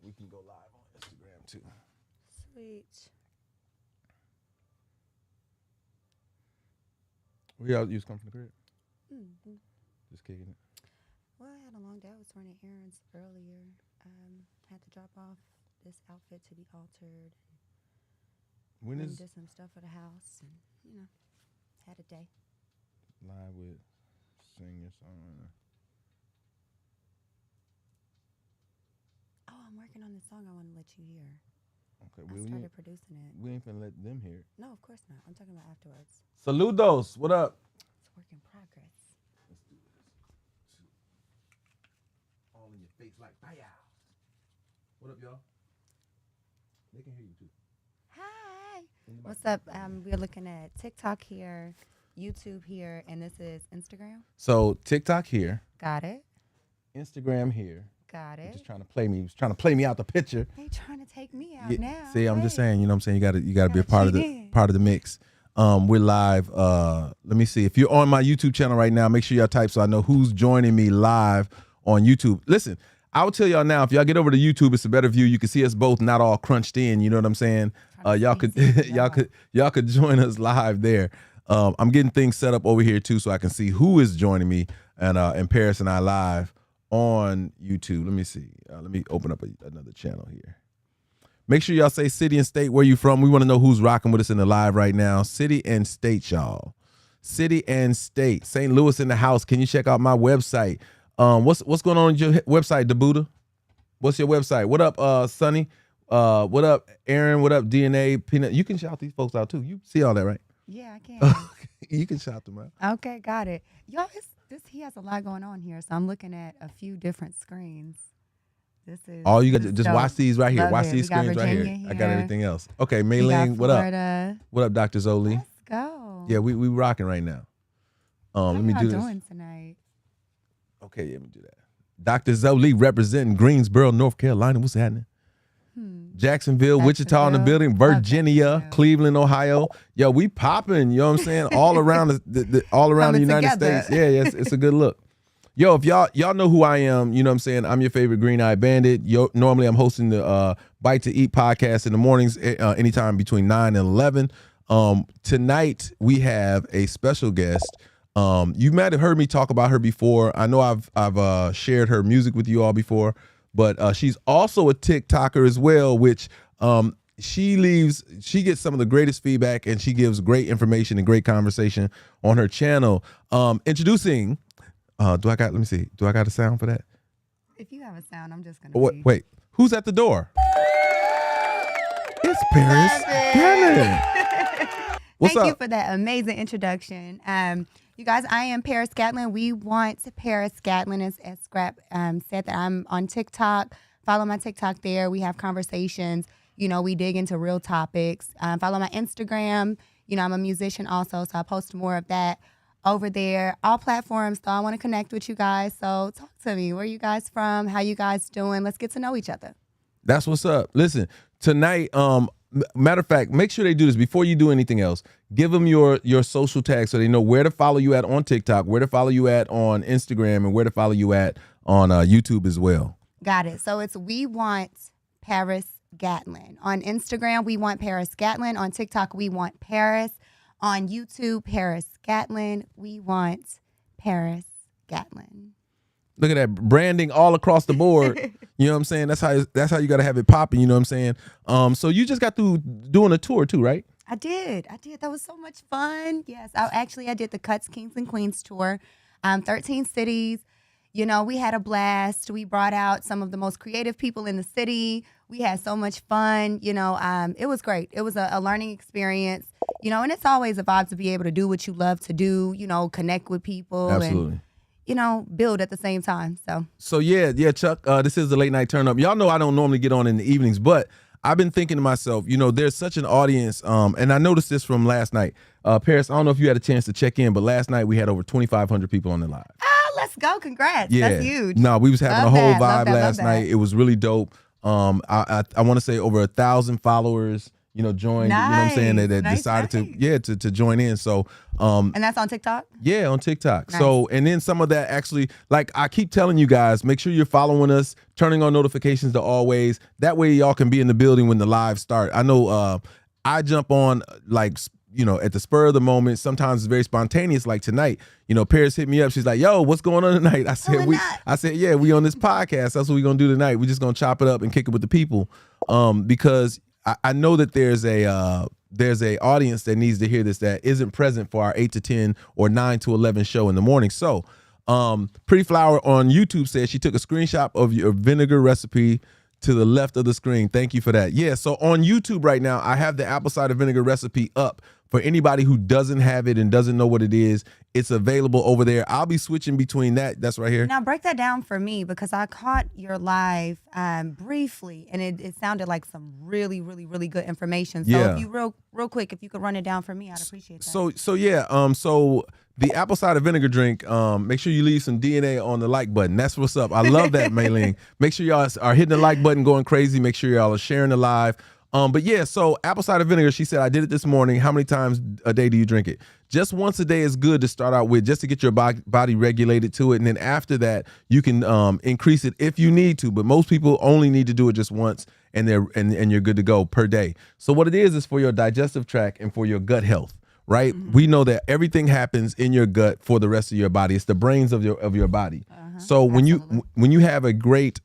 we can go live on Instagram too. Sweet. You just come from the crib? Mm-hmm. Just kicking it. Well, I had a long day. I was running errands earlier. Had to drop off this outfit to be altered. When is did some stuff for the house, and had a day. Live with singer songwriter? Oh, I'm working on this song. I want to let you hear. Okay, I started producing it. We ain't finna let them hear it. No, of course not. I'm talking about afterwards. Saludos. What up? It's a work in progress. Let's do this. All in your face like fire. What up, y'all? They can hear you too. Hi. What's up? We're looking at TikTok here, YouTube here, and this is Instagram. So TikTok here. Got it. Instagram here. Got it. Just trying to play me. He was trying to play me out the picture. They trying to take me out now. See, I'm just saying, you know what I'm saying? You gotta be a part of the mix. We're live. Let me see. If you're on my YouTube channel right now, make sure y'all type so I know who's joining me live on YouTube. Listen, I will tell y'all now, if y'all get over to YouTube, it's a better view. You can see us both not all crunched in, you know what I'm saying? Y'all could join us live there. I'm getting things set up over here too so I can see who is joining me and Paris and I live on YouTube. Let me see. Let me open up another channel here. Make sure y'all say city and state where you from. We want to know who's rocking with us in the live right now. City and state, y'all. City and state. St. Louis in the house. Can you check out my website? What's going on with your website, DeBuddha? What's your website? What up, Sonny? What up, Aaron? What up, DNA? Peanut? You can shout these folks out too. You see all that, right? Yeah, I can. You can shout them out. Okay, got it. Y'all, he has a lot going on here, so I'm looking at a few different screens. This is all you got to just watch these right here. Watch these screens right here. here. I got everything else. Okay, Maylene, what up? What up, Dr. Zoli? Let's go. Yeah, we rocking right now. Let me do this. How doing tonight? Okay, let me do that. Dr. Zoli representing Greensboro, North Carolina. What's happening? Jacksonville, Wichita in the building, Virginia, Cleveland, Ohio. Yo, we popping, you know what I'm saying? All around the United States. Yeah, it's a good look. Yo, if y'all know who I am, you know what I'm saying? I'm your favorite green-eyed bandit. Normally I'm hosting the Bite to Eat podcast in the mornings, anytime between 9 and 11. Tonight we have a special guest. You might have heard me talk about her before. I know I've shared her music with you all before. But she's also a TikToker as well, which she gets some of the greatest feedback and she gives great information and great conversation on her channel. Introducing, do I got a sound for that? If you have a sound, I'm just gonna wait. Who's at the door? It's Paris Gatlin. Thank you for that amazing introduction. You guys, I am Paris Gatlin. We want Paris Gatlin, as Scrap said, that I'm on TikTok. Follow my TikTok there. We have conversations. You know, we dig into real topics. Follow my Instagram. You know, I'm a musician also, so I post more of that over there. All platforms, so I want to connect with you guys. So talk to me. Where are you guys from? How you guys doing? Let's get to know each other. That's what's up. Listen, tonight, matter of fact, make sure they do this before you do anything else. Give them your social tag so they know where to follow you at on TikTok, where to follow you at on Instagram, and where to follow you at on YouTube as well. Got it. So it's We Want Paris Gatlin. On Instagram, We Want Paris Gatlin. On TikTok, We Want Paris. On YouTube, Paris Gatlin. We Want Paris Gatlin. Look at that branding all across the board. You know what I'm saying? That's how you got to have it popping. You know what I'm saying? So you just got through doing a tour too, right? I did. That was so much fun. Yes, I did the Cuts, Kings, and Queens tour. 13 cities. You know, we had a blast. We brought out some of the most creative people in the city. We had so much fun. You know, it was great. It was a learning experience. You know, and it's always a vibe to be able to do what you love to do. You know, connect with people. Absolutely. And, you know, build at the same time. So yeah, Chuck, this is the late night turn up. Y'all know I don't normally get on in the evenings, but I've been thinking to myself, you know, there's such an audience, and I noticed this from last night. Paris, I don't know if you had a chance to check in, but last night we had over 2,500 people on the live. Oh, let's go. Congrats. Yeah. That's huge. No, we was having a whole vibe last night. It was really dope. I want to say over 1,000 followers. joined, you know what I'm saying, that Nice. decided to join in. So and that's on TikTok? Yeah, on TikTok. Nice. So, and then some of that actually, like I keep telling you guys, make sure you're following us, turning on notifications to always. That way y'all can be in the building when the live start. I know I jump on like, at the spur of the moment. Sometimes it's very spontaneous. Like tonight, Paris hit me up. She's like, "Yo, what's going on tonight?" I said, "Yeah, we on this podcast. That's what we're gonna do tonight. We're just gonna chop it up and kick it with the people." Because I know that there's a audience that needs to hear this that isn't present for our 8 to 10 or 9 to 11 show in the morning. So Pretty Flower on YouTube says she took a screenshot of your vinegar recipe to the left of the screen. Thank you for that. Yeah, so on YouTube right now, I have the apple cider vinegar recipe up. For anybody who doesn't have it and doesn't know what it is, it's available over there. I'll be switching between that. That's right here. Now break that down for me, because I caught your live briefly, and it sounded like some really, really, really good information. So if you real quick, if you could run it down for me, I'd appreciate that. So the apple cider vinegar drink, make sure you leave some DNA on the like button. That's what's up. I love that, Maylene. Make sure y'all are hitting the like button, going crazy. Make sure y'all are sharing the live. But yeah, so apple cider vinegar, she said, I did it this morning. How many times a day do you drink it? Just once a day is good to start out with, just to get your body regulated to it. And then after that, you can increase it if you need to. But most people only need to do it just once, and you're good to go per day. So what it is for your digestive tract and for your gut health, right? Mm-hmm. We know that everything happens in your gut for the rest of your body. It's the brains of your body. So when you have a great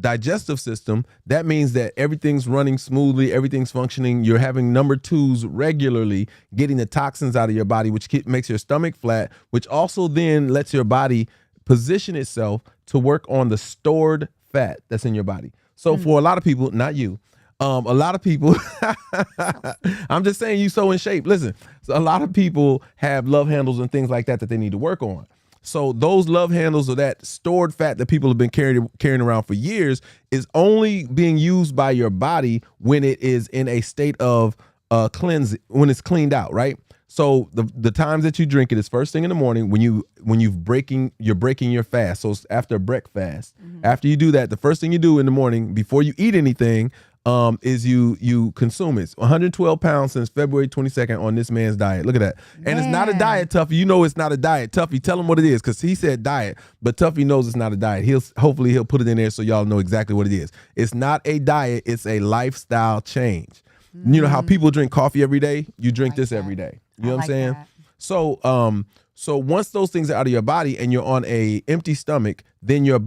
digestive system, that means that everything's running smoothly, everything's functioning. You're having number twos regularly, getting the toxins out of your body, which makes your stomach flat, which also then lets your body position itself to work on the stored fat that's in your body. So for a lot of people, not you, a lot of people, I'm just saying, you so in shape. Listen, so a lot of people have love handles and things like that they need to work on. So those love handles, or that stored fat that people have been carrying around for years, is only being used by your body when it is in a state of cleanse, when it's cleaned out, right? So the times that you drink it is first thing in the morning when you're breaking your fast. So it's after breakfast. Mm-hmm. After you do that, the first thing you do in the morning before you eat anything is you consume it. 112 pounds since February 22nd on this man's diet. Look at that. Man. And it's not a diet, Tuffy. You know it's not a diet. Tuffy, tell him what it is, because he said diet, but Tuffy knows it's not a diet. Hopefully he'll put it in there so y'all know exactly what it is. It's not a diet. It's a lifestyle change. Mm. You know how people drink coffee every day? You drink this every day. You know what I'm saying? That. So once those things are out of your body and you're on a empty stomach, then your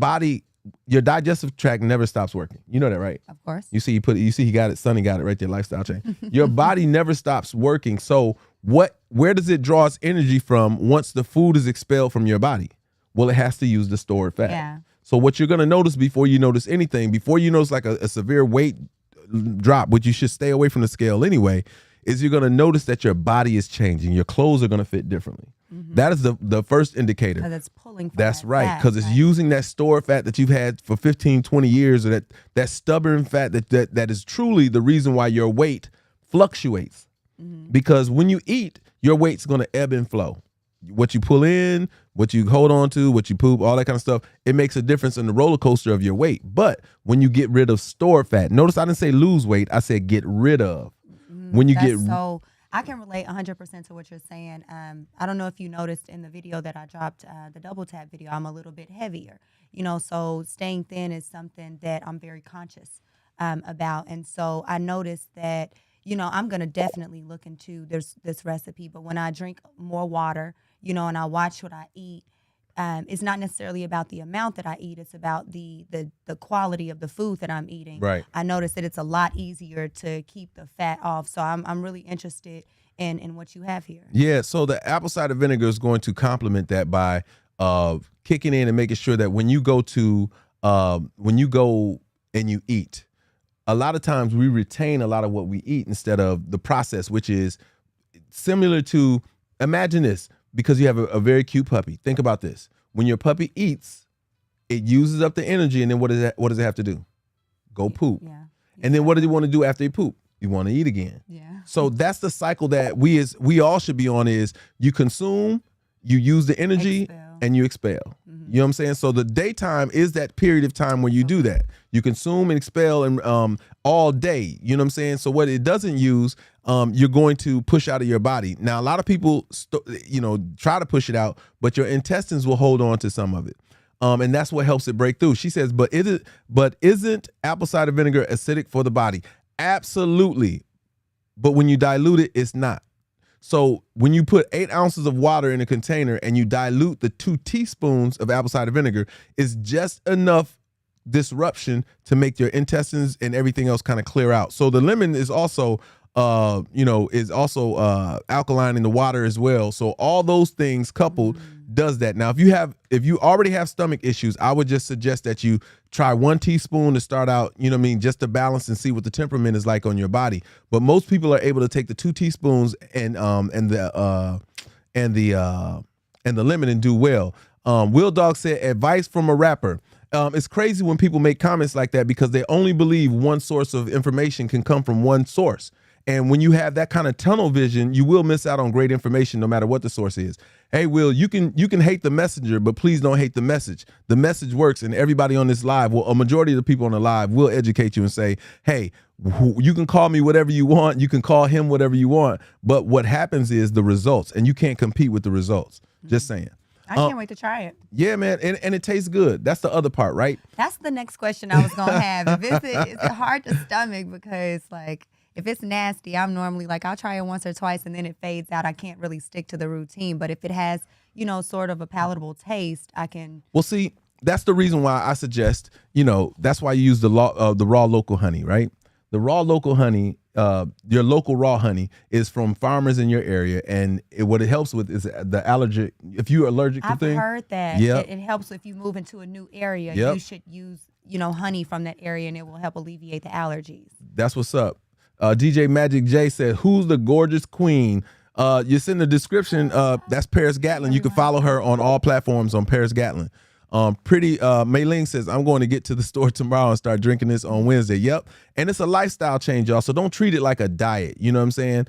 digestive tract never stops working. You know that, right? Of course. You see he got it. Sonny got it right there. Lifestyle change. Your body never stops working. So where does it draw its energy from once the food is expelled from your body? Well, it has to use the stored fat. Yeah. So what you're gonna notice before you notice anything, before you notice like a severe weight drop, which you should stay away from the scale anyway, is you're gonna notice that your body is changing. Your clothes are gonna fit differently. Mm-hmm. That is the first indicator. Because it's pulling fat. That's right, because it's using that stored fat that you've had for 15, 20 years, or that stubborn fat that is truly the reason why your weight fluctuates. Mm-hmm. Because when you eat, your weight's going to ebb and flow. What you pull in, what you hold on to, what you poop, all that kind of stuff, it makes a difference in the roller coaster of your weight. But when you get rid of stored fat, notice I didn't say lose weight, I said get rid of. When you I can relate 100% to what you're saying. I don't know if you noticed in the video that I dropped, the double tap video, I'm a little bit heavier, so staying thin is something that I'm very conscious about. And so I noticed that, I'm going to definitely look into this recipe. But when I drink more water, and I watch what I eat, it's not necessarily about the amount that I eat. It's about the quality of the food that I'm eating. Right. I noticed that it's a lot easier to keep the fat off. So I'm really interested in what you have here. Yeah. So the apple cider vinegar is going to complement that by kicking in and making sure that when you go and you eat, a lot of times we retain a lot of what we eat instead of the process, which is similar to, imagine this. Because you have a very cute puppy. Think about this. When your puppy eats, it uses up the energy, and then what does it have to do? Go poop. Yeah. And then what do you want to do after you poop? You want to eat again. Yeah. So that's the cycle that we all should be on, is you consume, you use the energy, and you expel. You know what I'm saying? So the daytime is that period of time where you do that. You consume and expel and all day. You know what I'm saying? So what it doesn't use, you're going to push out of your body. Now, a lot of people, try to push it out, but your intestines will hold on to some of it. And that's what helps it break through. She says, but isn't apple cider vinegar acidic for the body? Absolutely. But when you dilute it, it's not. So when you put 8 ounces of water in a container and you dilute the 2 teaspoons of apple cider vinegar, it's just enough disruption to make your intestines and everything else kind of clear out. So the lemon is also, alkaline in the water as well. So all those things coupled does that. Now, if you already have stomach issues, I would just suggest that you try 1 teaspoon to start out, just to balance and see what the temperament is like on your body. But most people are able to take the 2 teaspoons and the lemon and do well. Will Dog said, advice from a rapper. It's crazy when people make comments like that because they only believe one source of information can come from one source. And when you have that kind of tunnel vision, you will miss out on great information no matter what the source is. Hey, Will, you can hate the messenger, but please don't hate the message. The message works, and everybody on this live, a majority of the people on the live will educate you and say, hey, you can call me whatever you want. You can call him whatever you want. But what happens is the results, and you can't compete with the results. Just saying. I can't wait to try it. Yeah, man, and it tastes good. That's the other part, right? That's the next question I was going to have. Is it hard to stomach because, if it's nasty, I'm normally I'll try it once or twice and then it fades out. I can't really stick to the routine. But if it has, sort of a palatable taste, I can. Well, see, that's the reason why I suggest, that's why you use the raw local honey, right? The raw local honey, your local raw honey is from farmers in your area. And what it helps with is the allergic. If you're allergic to things. I've heard that. Yep. It helps if you move into a new area. Yep. You should use, honey from that area and it will help alleviate the allergies. That's what's up. DJ Magic J said, who's the gorgeous queen? It's in the description. That's Paris Gatlin. You can follow her on all platforms on Paris Gatlin. Mei Ling says, I'm going to get to the store tomorrow and start drinking this on Wednesday. Yep. And it's a lifestyle change, y'all. So don't treat it like a diet. You know what I'm saying?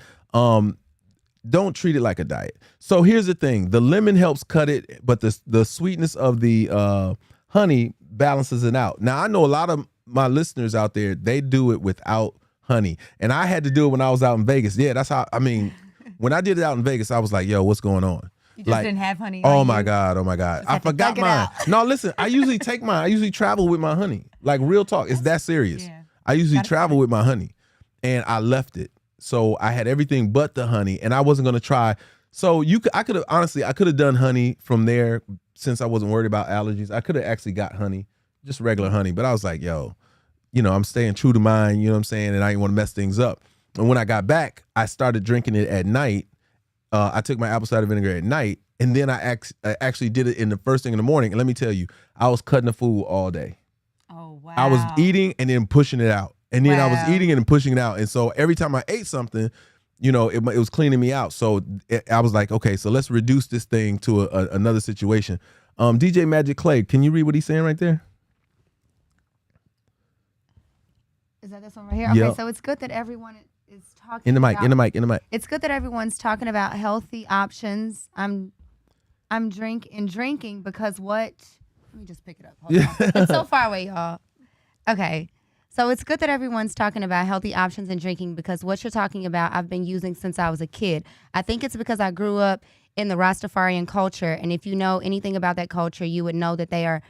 Don't treat it like a diet. So here's the thing. The lemon helps cut it, but the sweetness of the honey balances it out. Now, I know a lot of my listeners out there, they do it without honey. And I had to do it when I was out in Vegas. Yeah, that's how, when I did it out in Vegas, I was like, yo, what's going on? You just didn't have honey. Oh my God. I forgot mine. No, listen, I usually take mine. I usually travel with my honey. Real talk. It's that serious. Yeah. I usually travel with my honey and I left it. So I had everything but the honey and I wasn't going to try. So I could have done honey from there since I wasn't worried about allergies. I could have actually got honey, just regular honey. But I was like, yo, I'm staying true to mine, you know what I'm saying? And I didn't want to mess things up. And when I got back, I started drinking it at night. I took my apple cider vinegar at night, and then I actually did it in the first thing in the morning. And let me tell you, I was cutting the food all day. Oh, wow. I was eating and then pushing it out. And then I was eating it and pushing it out. And so every time I ate something, it was cleaning me out. So I was like, okay, so let's reduce this thing to another situation. DJ Magic Clay, can you read what he's saying right there? Is that this one right here? Okay, yep. So it's good that everyone is talking in the mic. It's good that everyone's talking about healthy options. I'm drinking because what? Let me just pick it up. Hold on. It's so far away, y'all. Okay. So it's good that everyone's talking about healthy options and drinking because what you're talking about, I've been using since I was a kid. I think it's because I grew up in the Rastafarian culture, and if you know anything about that culture, you would know that they are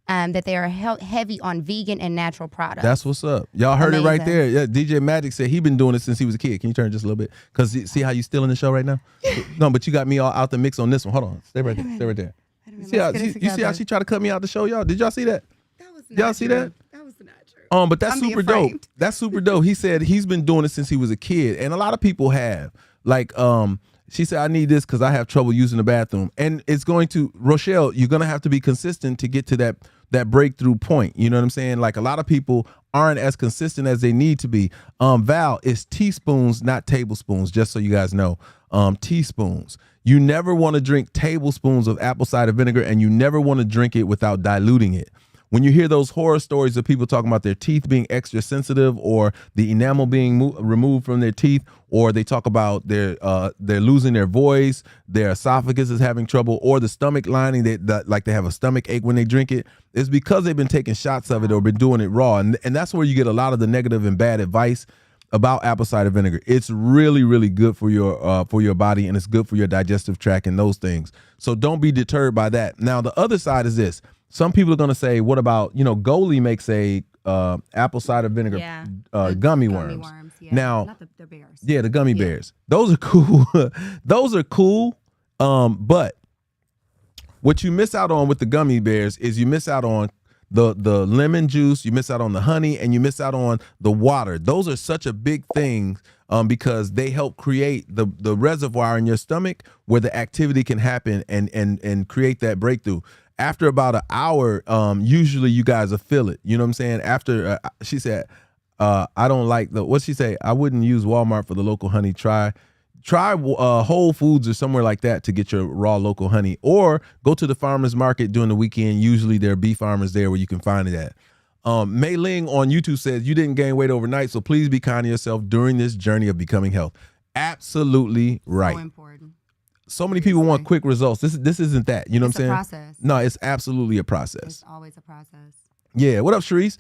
heavy on vegan and natural products. That's what's up. Y'all heard it right there. Yeah, DJ Magic said he been doing it since he was a kid. Can you turn just a little bit? Because see how you still in the show right now? No, but you got me all out the mix on this one. Hold on. Stay right there. Stay right there. You see how she tried to cut me out the show, y'all? Did y'all see that? That was y'all see that? That was not true. But that's super dope. That's super dope. He said he's been doing it since he was a kid. And a lot of people have. She said, I need this because I have trouble using the bathroom. And it's going to, Rochelle, you're going to have to be consistent to get to that breakthrough point. You know what I'm saying? A lot of people aren't as consistent as they need to be. Val, it's teaspoons, not tablespoons, just so you guys know. Teaspoons. You never want to drink tablespoons of apple cider vinegar, and you never want to drink it without diluting it. when you hear those horror stories of people talking about their teeth being extra sensitive, or the enamel being removed from their teeth, or they talk about they're losing their voice, their esophagus is having trouble, or the stomach lining that like they have a stomach ache when they drink it, it's because they've been taking shots of it or been doing it raw. And that's where you get a lot of the negative and bad advice about apple cider vinegar. It's really, really good for your body, and it's good for your digestive tract and those things. So don't be deterred by that. Now, the other side is this. Some people are going to say, what about, Goli makes a apple cider vinegar gummy worms. Yeah. Now, not the bears. Yeah, the gummy bears. Those are cool. Those are cool. But what you miss out on with the gummy bears is you miss out on the lemon juice, you miss out on the honey, and you miss out on the water. Those are such a big thing because they help create the reservoir in your stomach where the activity can happen and create that breakthrough. After about an hour, usually you guys will feel it. You know what I'm saying? After she said, I don't like what she say? I wouldn't use Walmart for the local honey. Try Whole Foods or somewhere like that to get your raw local honey, or go to the farmer's market during the weekend. Usually there are bee farmers there where you can find it at. Mei Ling on YouTube says, you didn't gain weight overnight, so please be kind to yourself during this journey of becoming health. Absolutely right. So important. So many people want quick results. This isn't that. You know what I'm saying? It's a process. No, it's absolutely a process. It's always a process. Yeah. What up, Sharice?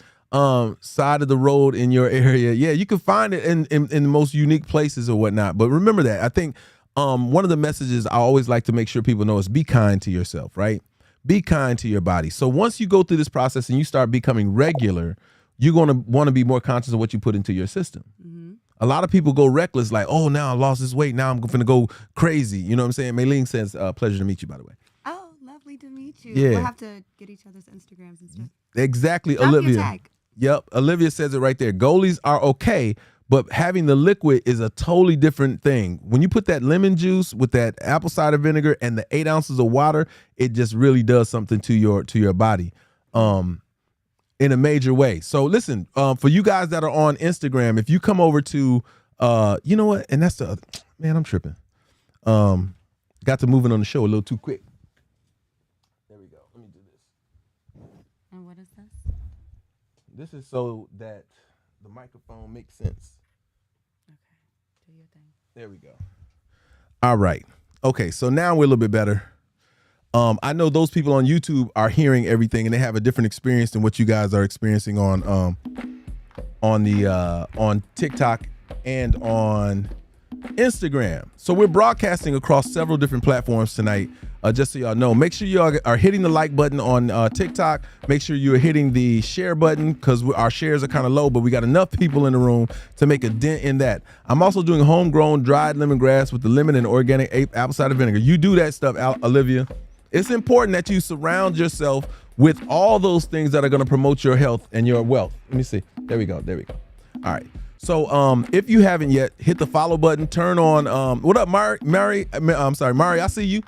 Side of the road in your area. Yeah, you can find it in the most unique places or whatnot. But remember that. I think one of the messages I always like to make sure people know is be kind to yourself, right? Be kind to your body. So once you go through this process and you start becoming regular, you're going to want to be more conscious of what you put into your system. Mm-hmm. A lot of people go reckless, like, oh, now I lost this weight. Now I'm going to go crazy. You know what I'm saying? Mei Ling says, pleasure to meet you, by the way. Oh, lovely to meet you. Yeah. We'll have to get each other's Instagrams and stuff. Exactly, Drop Olivia. your tag. Yep, Olivia says it right there. Golies are okay, but having the liquid is a totally different thing. When you put that lemon juice with that apple cider vinegar and the 8 ounces of water, it just really does something to your body in a major way. So listen, for you guys that are on Instagram, if you come over to, you know what? And that's the other, man, I'm tripping. Got to moving on the show a little too quick. There we go. Let me do this. And what is this? This is so that the microphone makes sense. Okay, do your thing. There we go. All right. Okay, so now we're a little bit better. I know those people on YouTube are hearing everything, and they have a different experience than what you guys are experiencing on TikTok and on Instagram. So we're broadcasting across several different platforms tonight. Just so y'all know, make sure y'all are hitting the like button on TikTok. Make sure you're hitting the share button because our shares are kind of low, but we got enough people in the room to make a dent in that. I'm also doing homegrown dried lemongrass with the lemon and organic apple cider vinegar. You do that stuff, Olivia. It's important that you surround yourself with all those things that are going to promote your health and your wealth. Let me see. There we go. All right. So if you haven't yet, hit the follow button. Turn on. What up, Mari? I'm sorry, Mari. I see you.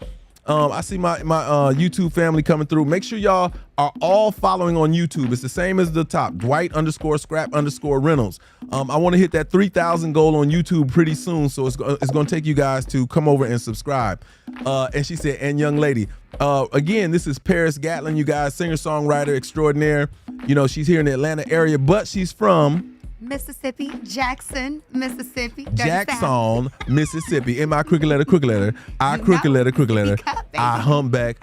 I see my YouTube family coming through. Make sure y'all are all following on YouTube. It's the same as the top. Dwight_Scrap_Reynolds. I want to hit that 3,000 goal on YouTube pretty soon. So it's going to take you guys to come over and subscribe. And she said, and young lady. Again, this is Paris Gatlin, you guys, singer-songwriter extraordinaire. You know, she's here in the Atlanta area, but she's from Mississippi, Jackson, Mississippi. Jackson, Mississippi. In my crooked letter, I crooked letter, I humpback,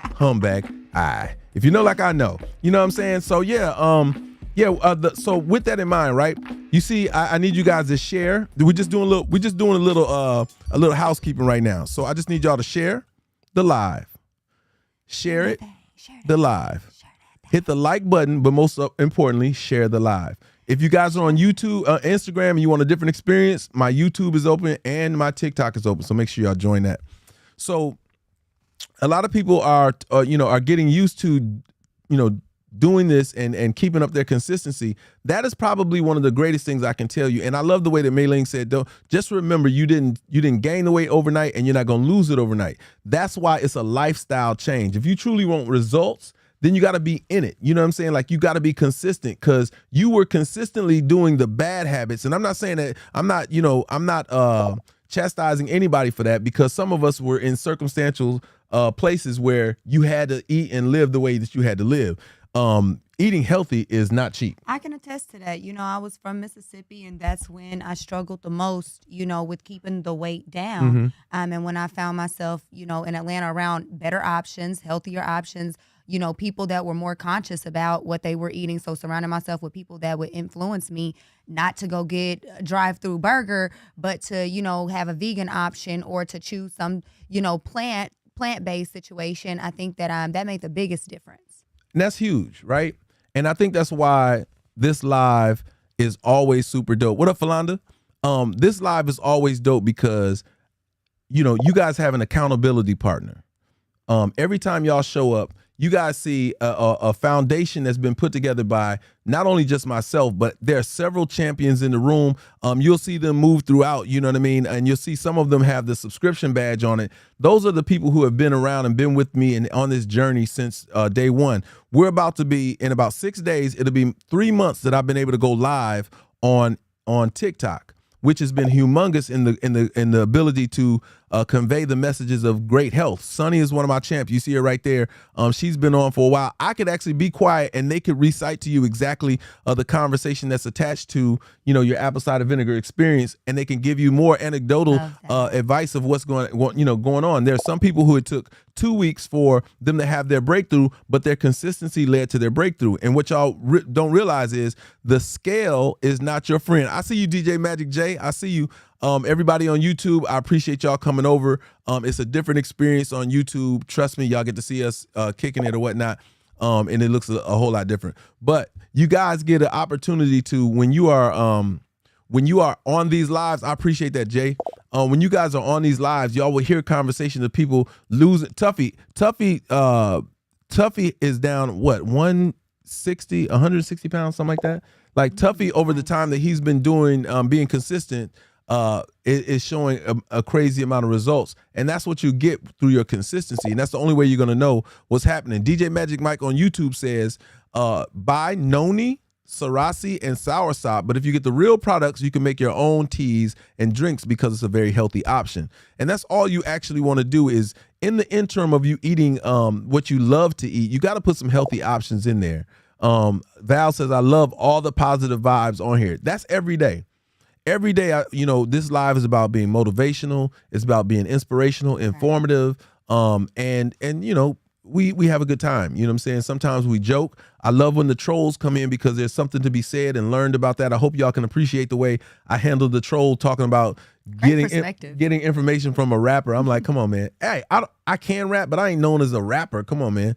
I. If you know like I know, you know what I'm saying? So yeah, so with that in mind, right? You see, I need you guys to share. We're just doing a little housekeeping right now. So I just need y'all to share the live. Share it, the live. Hit the like button, but most importantly, share the live. If you guys are on YouTube, Instagram, and you want a different experience, my YouTube is open and my TikTok is open. So make sure y'all join that. So a lot of people are getting used to, doing this and keeping up their consistency. That is probably one of the greatest things I can tell you. And I love the way that Mei Ling said, just remember you didn't gain the weight overnight and you're not going to lose it overnight. That's why it's a lifestyle change. If you truly want results, then you got to be in it. You know what I'm saying? Like, you got to be consistent because you were consistently doing the bad habits. And I'm not saying that I'm not chastising anybody for that, because some of us were in circumstantial places where you had to eat and live the way that you had to live. eating healthy is not cheap. I can attest to that. I was from Mississippi, and that's when I struggled the most, with keeping the weight down. And when I found myself, in Atlanta around better options, healthier options, people that were more conscious about what they were eating. So surrounding myself with people that would influence me not to go get a drive-through burger, but to, have a vegan option or to choose some, plant-based situation. I think that that made the biggest difference. And that's huge, right? And I think that's why this live is always super dope. What up, Philanda? This live is always dope because, you guys have an accountability partner. Every time y'all show up, you guys see a foundation that's been put together by not only just myself, but there are several champions in the room. You'll see them move throughout, you know what I mean? And you'll see some of them have the subscription badge on it. Those are the people who have been around and been with me and on this journey since day one. We're about to be, in about 6 days, it'll be 3 months that I've been able to go live on TikTok, which has been humongous in the ability to convey the messages of great health. Sunny is one of my champs. You see her right there. She's been on for a while. I could actually be quiet and they could recite to you exactly the conversation that's attached to, your apple cider vinegar experience, and they can give you more anecdotal advice of what's going on. There's some people who it took 2 weeks for them to have their breakthrough, but their consistency led to their breakthrough. And what y'all don't realize is the scale is not your friend. I see you, DJ Magic J. I see you. Everybody on YouTube, I appreciate y'all coming over. It's a different experience on YouTube. Trust me, y'all get to see us kicking it or whatnot. And it looks a whole lot different. But you guys get an opportunity to, when you are on these lives, I appreciate that, Jay. When you guys are on these lives, y'all will hear conversations of people losing. Tuffy is down, what, 160 pounds, something like that? Like Tuffy, over the time that he's been doing, being consistent, is showing a crazy amount of results. And that's what you get through your consistency. And that's the only way you're going to know what's happening. DJ Magic Mike on YouTube says, buy Noni, Sarasi, and Soursop. But if you get the real products, you can make your own teas and drinks because it's a very healthy option. And that's all you actually want to do is, in the interim of you eating what you love to eat, you got to put some healthy options in there. Val says, I love all the positive vibes on here. That's every day. Every day, this live is about being motivational. It's about being inspirational, informative, and we have a good time. You know what I'm saying? Sometimes we joke. I love when the trolls come in because there's something to be said and learned about that. I hope y'all can appreciate the way I handled the troll talking about getting information from a rapper. I'm like, come on, man. Hey, I can rap, but I ain't known as a rapper. Come on, man.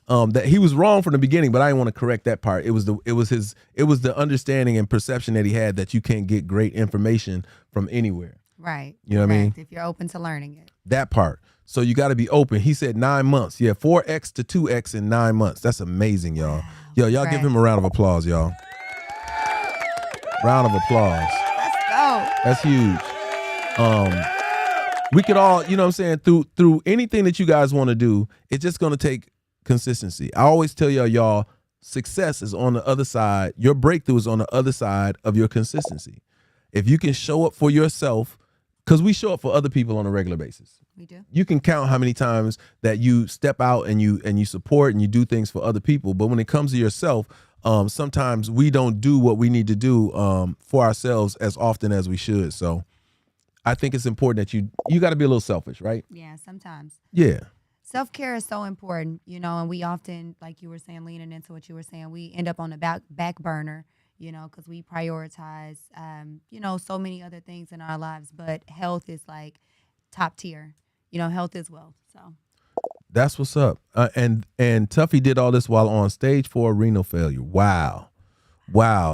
That he was wrong from the beginning, but I didn't want to correct that part. It was the understanding and perception that he had that you can't get great information from anywhere. Right. You know what I mean? If you're open to learning it. That part. So you got to be open. He said 9 months. Yeah, 4X to 2X in 9 months. That's amazing, y'all. Wow. Y'all give him a round of applause, y'all. Round of applause. Let's go. That's huge. We could all, you know what I'm saying, through anything that you guys want to do, it's just going to take consistency. I always tell y'all, success is on the other side. Your breakthrough is on the other side of your consistency. If you can show up for yourself, because we show up for other people on a regular basis. We do. You can count how many times that you step out and you support and you do things for other people. But when it comes to yourself, sometimes we don't do what we need to do for ourselves as often as we should. So I think it's important that you got to be a little selfish, right? Yeah, sometimes. Yeah. Self-care is so important, and we often, like you were saying, leaning into what you were saying, we end up on the back burner, because we prioritize, so many other things in our lives. But health is like top tier. Health is wealth. So that's what's up. And Tuffy did all this while on stage 4 renal failure. Wow.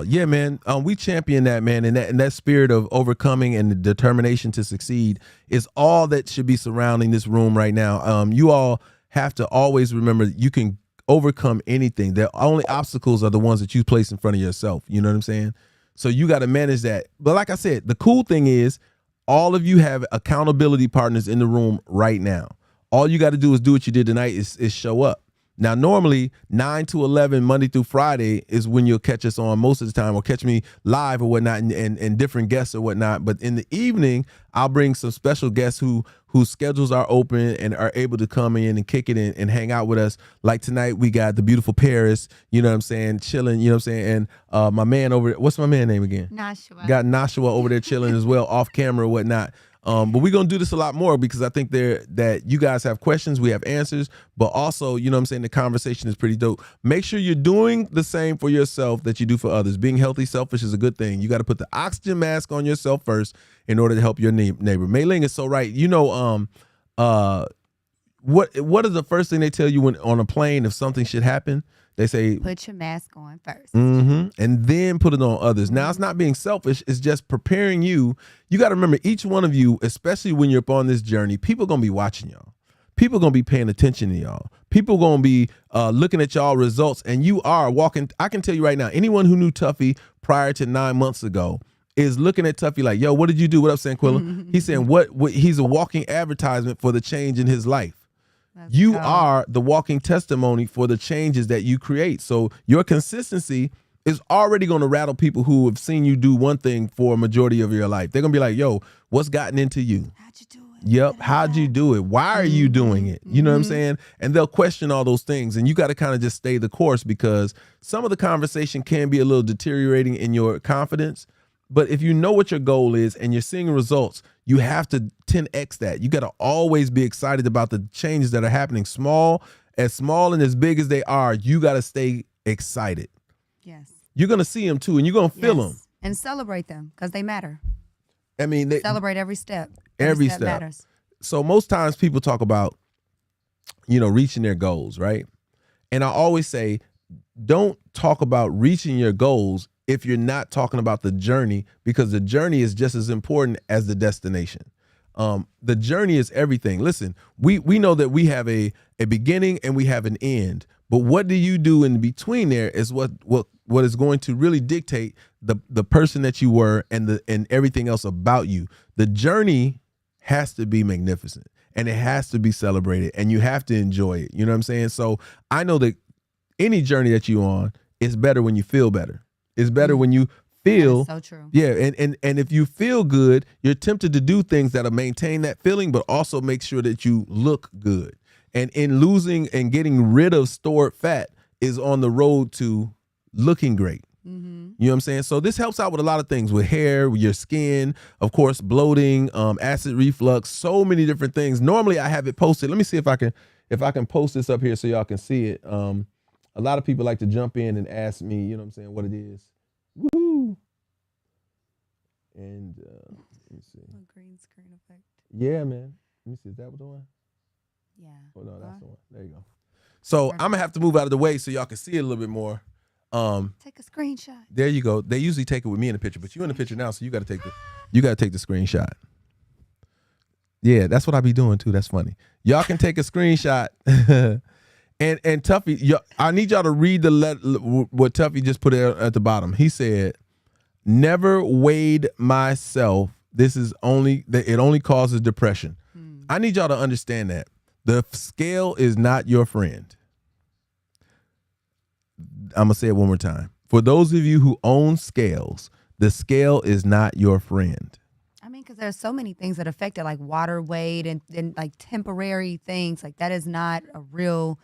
Yeah, man. We champion that, man. And that spirit of overcoming and the determination to succeed is all that should be surrounding this room right now. You all have to always remember you can overcome anything. The only obstacles are the ones that you place in front of yourself. You know what I'm saying? So you got to manage that. But like I said, the cool thing is all of you have accountability partners in the room right now. All you got to do is do what you did tonight is show up. Now, normally 9 to 11, Monday through Friday is when you'll catch us on most of the time, or catch me live or whatnot, and different guests or whatnot. But in the evening, I'll bring some special guests who whose schedules are open and are able to come in and kick it and hang out with us. Like tonight, we got the beautiful Paris, you know what I'm saying, chilling, you know what I'm saying, and my man over, what's my man name again? Nashua. Got Nashua over there chilling as well, off camera or whatnot. But we're going to do this a lot more because I think that you guys have questions, we have answers, but also, you know what I'm saying, the conversation is pretty dope. Make sure you're doing the same for yourself that you do for others. Being healthy, selfish is a good thing. You got to put the oxygen mask on yourself first in order to help your neighbor. Mei Ling is so right. You know, what is the first thing they tell you when on a plane if something should happen? They say, put your mask on first. And then put it on others. Now, it's not being selfish. It's just preparing you. You got to remember, each one of you, especially when you're up on this journey, people going to be watching y'all. People going to be paying attention to y'all. People going to be looking at y'all results. And you are walking. I can tell you right now, anyone who knew Tuffy prior to 9 months ago is looking at Tuffy like, yo, what did you do? What up, Sanquilla? He's saying what he's a walking advertisement for the change in his life. You are the walking testimony for the changes that you create. So your consistency is already going to rattle people who have seen you do one thing for a majority of your life. They're going to be like, yo, what's gotten into you? How'd you do it? Yep. How'd you do it? Why are you doing it? You know what I'm saying? And they'll question all those things. And you got to kind of just stay the course because some of the conversation can be a little deteriorating in your confidence. But if you know what your goal is and you're seeing results, you have to 10x that. You got to always be excited about the changes that are happening. Small and as big as they are, you got to stay excited. Yes. You're going to see them too, and you're going to feel them. And celebrate them because they matter. I mean, celebrate every step. Every step matters. So most times people talk about, you know, reaching their goals, right? And I always say, don't talk about reaching your goals if you're not talking about the journey, because the journey is just as important as the destination. The journey is everything. Listen, we know that we have a beginning and we have an end, but what do you do in between there is what is going to really dictate the person that you were and everything else about you. The journey has to be magnificent and it has to be celebrated and you have to enjoy it. You know what I'm saying? So I know that any journey that you're on is better when you feel better. It's better when you feel. So true. Yeah, and if you feel good, you're tempted to do things that'll maintain that feeling, but also make sure that you look good. And in losing and getting rid of stored fat is on the road to looking great. You know what I'm saying? So this helps out with a lot of things, with hair, with your skin, of course, bloating, acid reflux, so many different things. Normally I have it posted. Let me see if I can post this up here so y'all can see it. A lot of people like to jump in and ask me, you know what I'm saying, what it is. Woohoo! And let me see. Green screen effect. Yeah, man. Let me see. Is that what the one? Yeah. Oh, no, that's the one. There you go. So I'm going to have to move out of the way so y'all can see it a little bit more. Take a screenshot. There you go. They usually take it with me in the picture, but you're in the picture now, so you got to take the screenshot. Yeah, that's what I be doing too. That's funny. Y'all can take a screenshot. And Tuffy, I need y'all to read the letter, what Tuffy just put at the bottom. He said, "Never weighed myself. It only causes depression." I need y'all to understand that the scale is not your friend. I'm gonna say it one more time. For those of you who own scales, the scale is not your friend. I mean, because there's so many things that affect it, like water weight and like temporary things. Like that is not a real,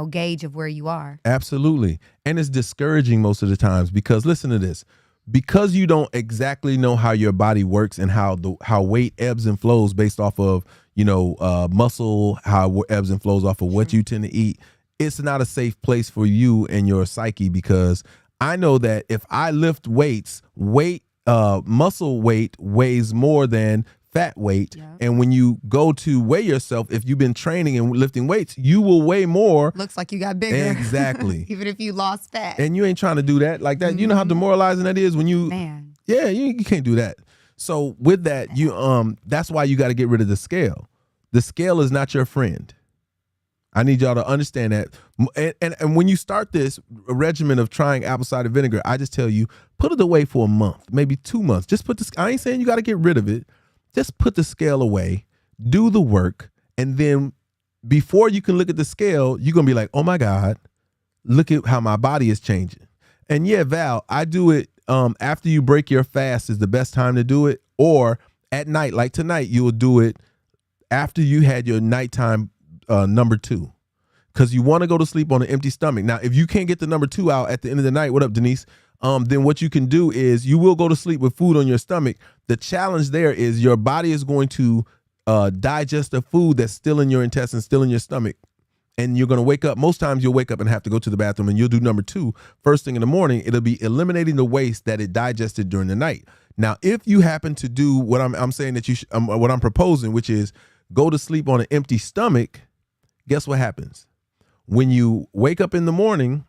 gauge of where you are. Absolutely. And it's discouraging most of the times because listen to this. Because you don't exactly know how your body works and how weight ebbs and flows based off of, muscle, how ebbs and flows off of what you tend to eat, it's not a safe place for you and your psyche, because I know that if I lift weights, muscle weight weighs more than fat weight. Yeah. And when you go to weigh yourself, if you've been training and lifting weights, you will weigh more. Looks like you got bigger. Exactly. Even if you lost fat. And you ain't trying to do that like that. You know how demoralizing that is when you, man. Yeah, you can't do that. So with that, that's why you got to get rid of the scale. The scale is not your friend. I need y'all to understand that. And when you start this regimen of trying apple cider vinegar, I just tell you, put it away for a month, maybe 2 months. Just put I ain't saying you got to get rid of it. Just put the scale away, do the work, and then before you can look at the scale, you're going to be like, oh my God, look at how my body is changing. And yeah, Val, I do it after you break your fast is the best time to do it, or at night, like tonight, you will do it after you had your nighttime number 2, because you want to go to sleep on an empty stomach. Now, if you can't get the number 2 out at the end of the night, what up, Denise? Then what you can do is you will go to sleep with food on your stomach. The challenge there is your body is going to digest the food that's still in your intestines, still in your stomach. And you're going to wake up. Most times you'll wake up and have to go to the bathroom, and you'll do number 2 first thing in the morning. It'll be eliminating the waste that it digested during the night. Now, if you happen to do what I'm saying that you what I'm proposing, which is go to sleep on an empty stomach, guess what happens? When you wake up in the morning,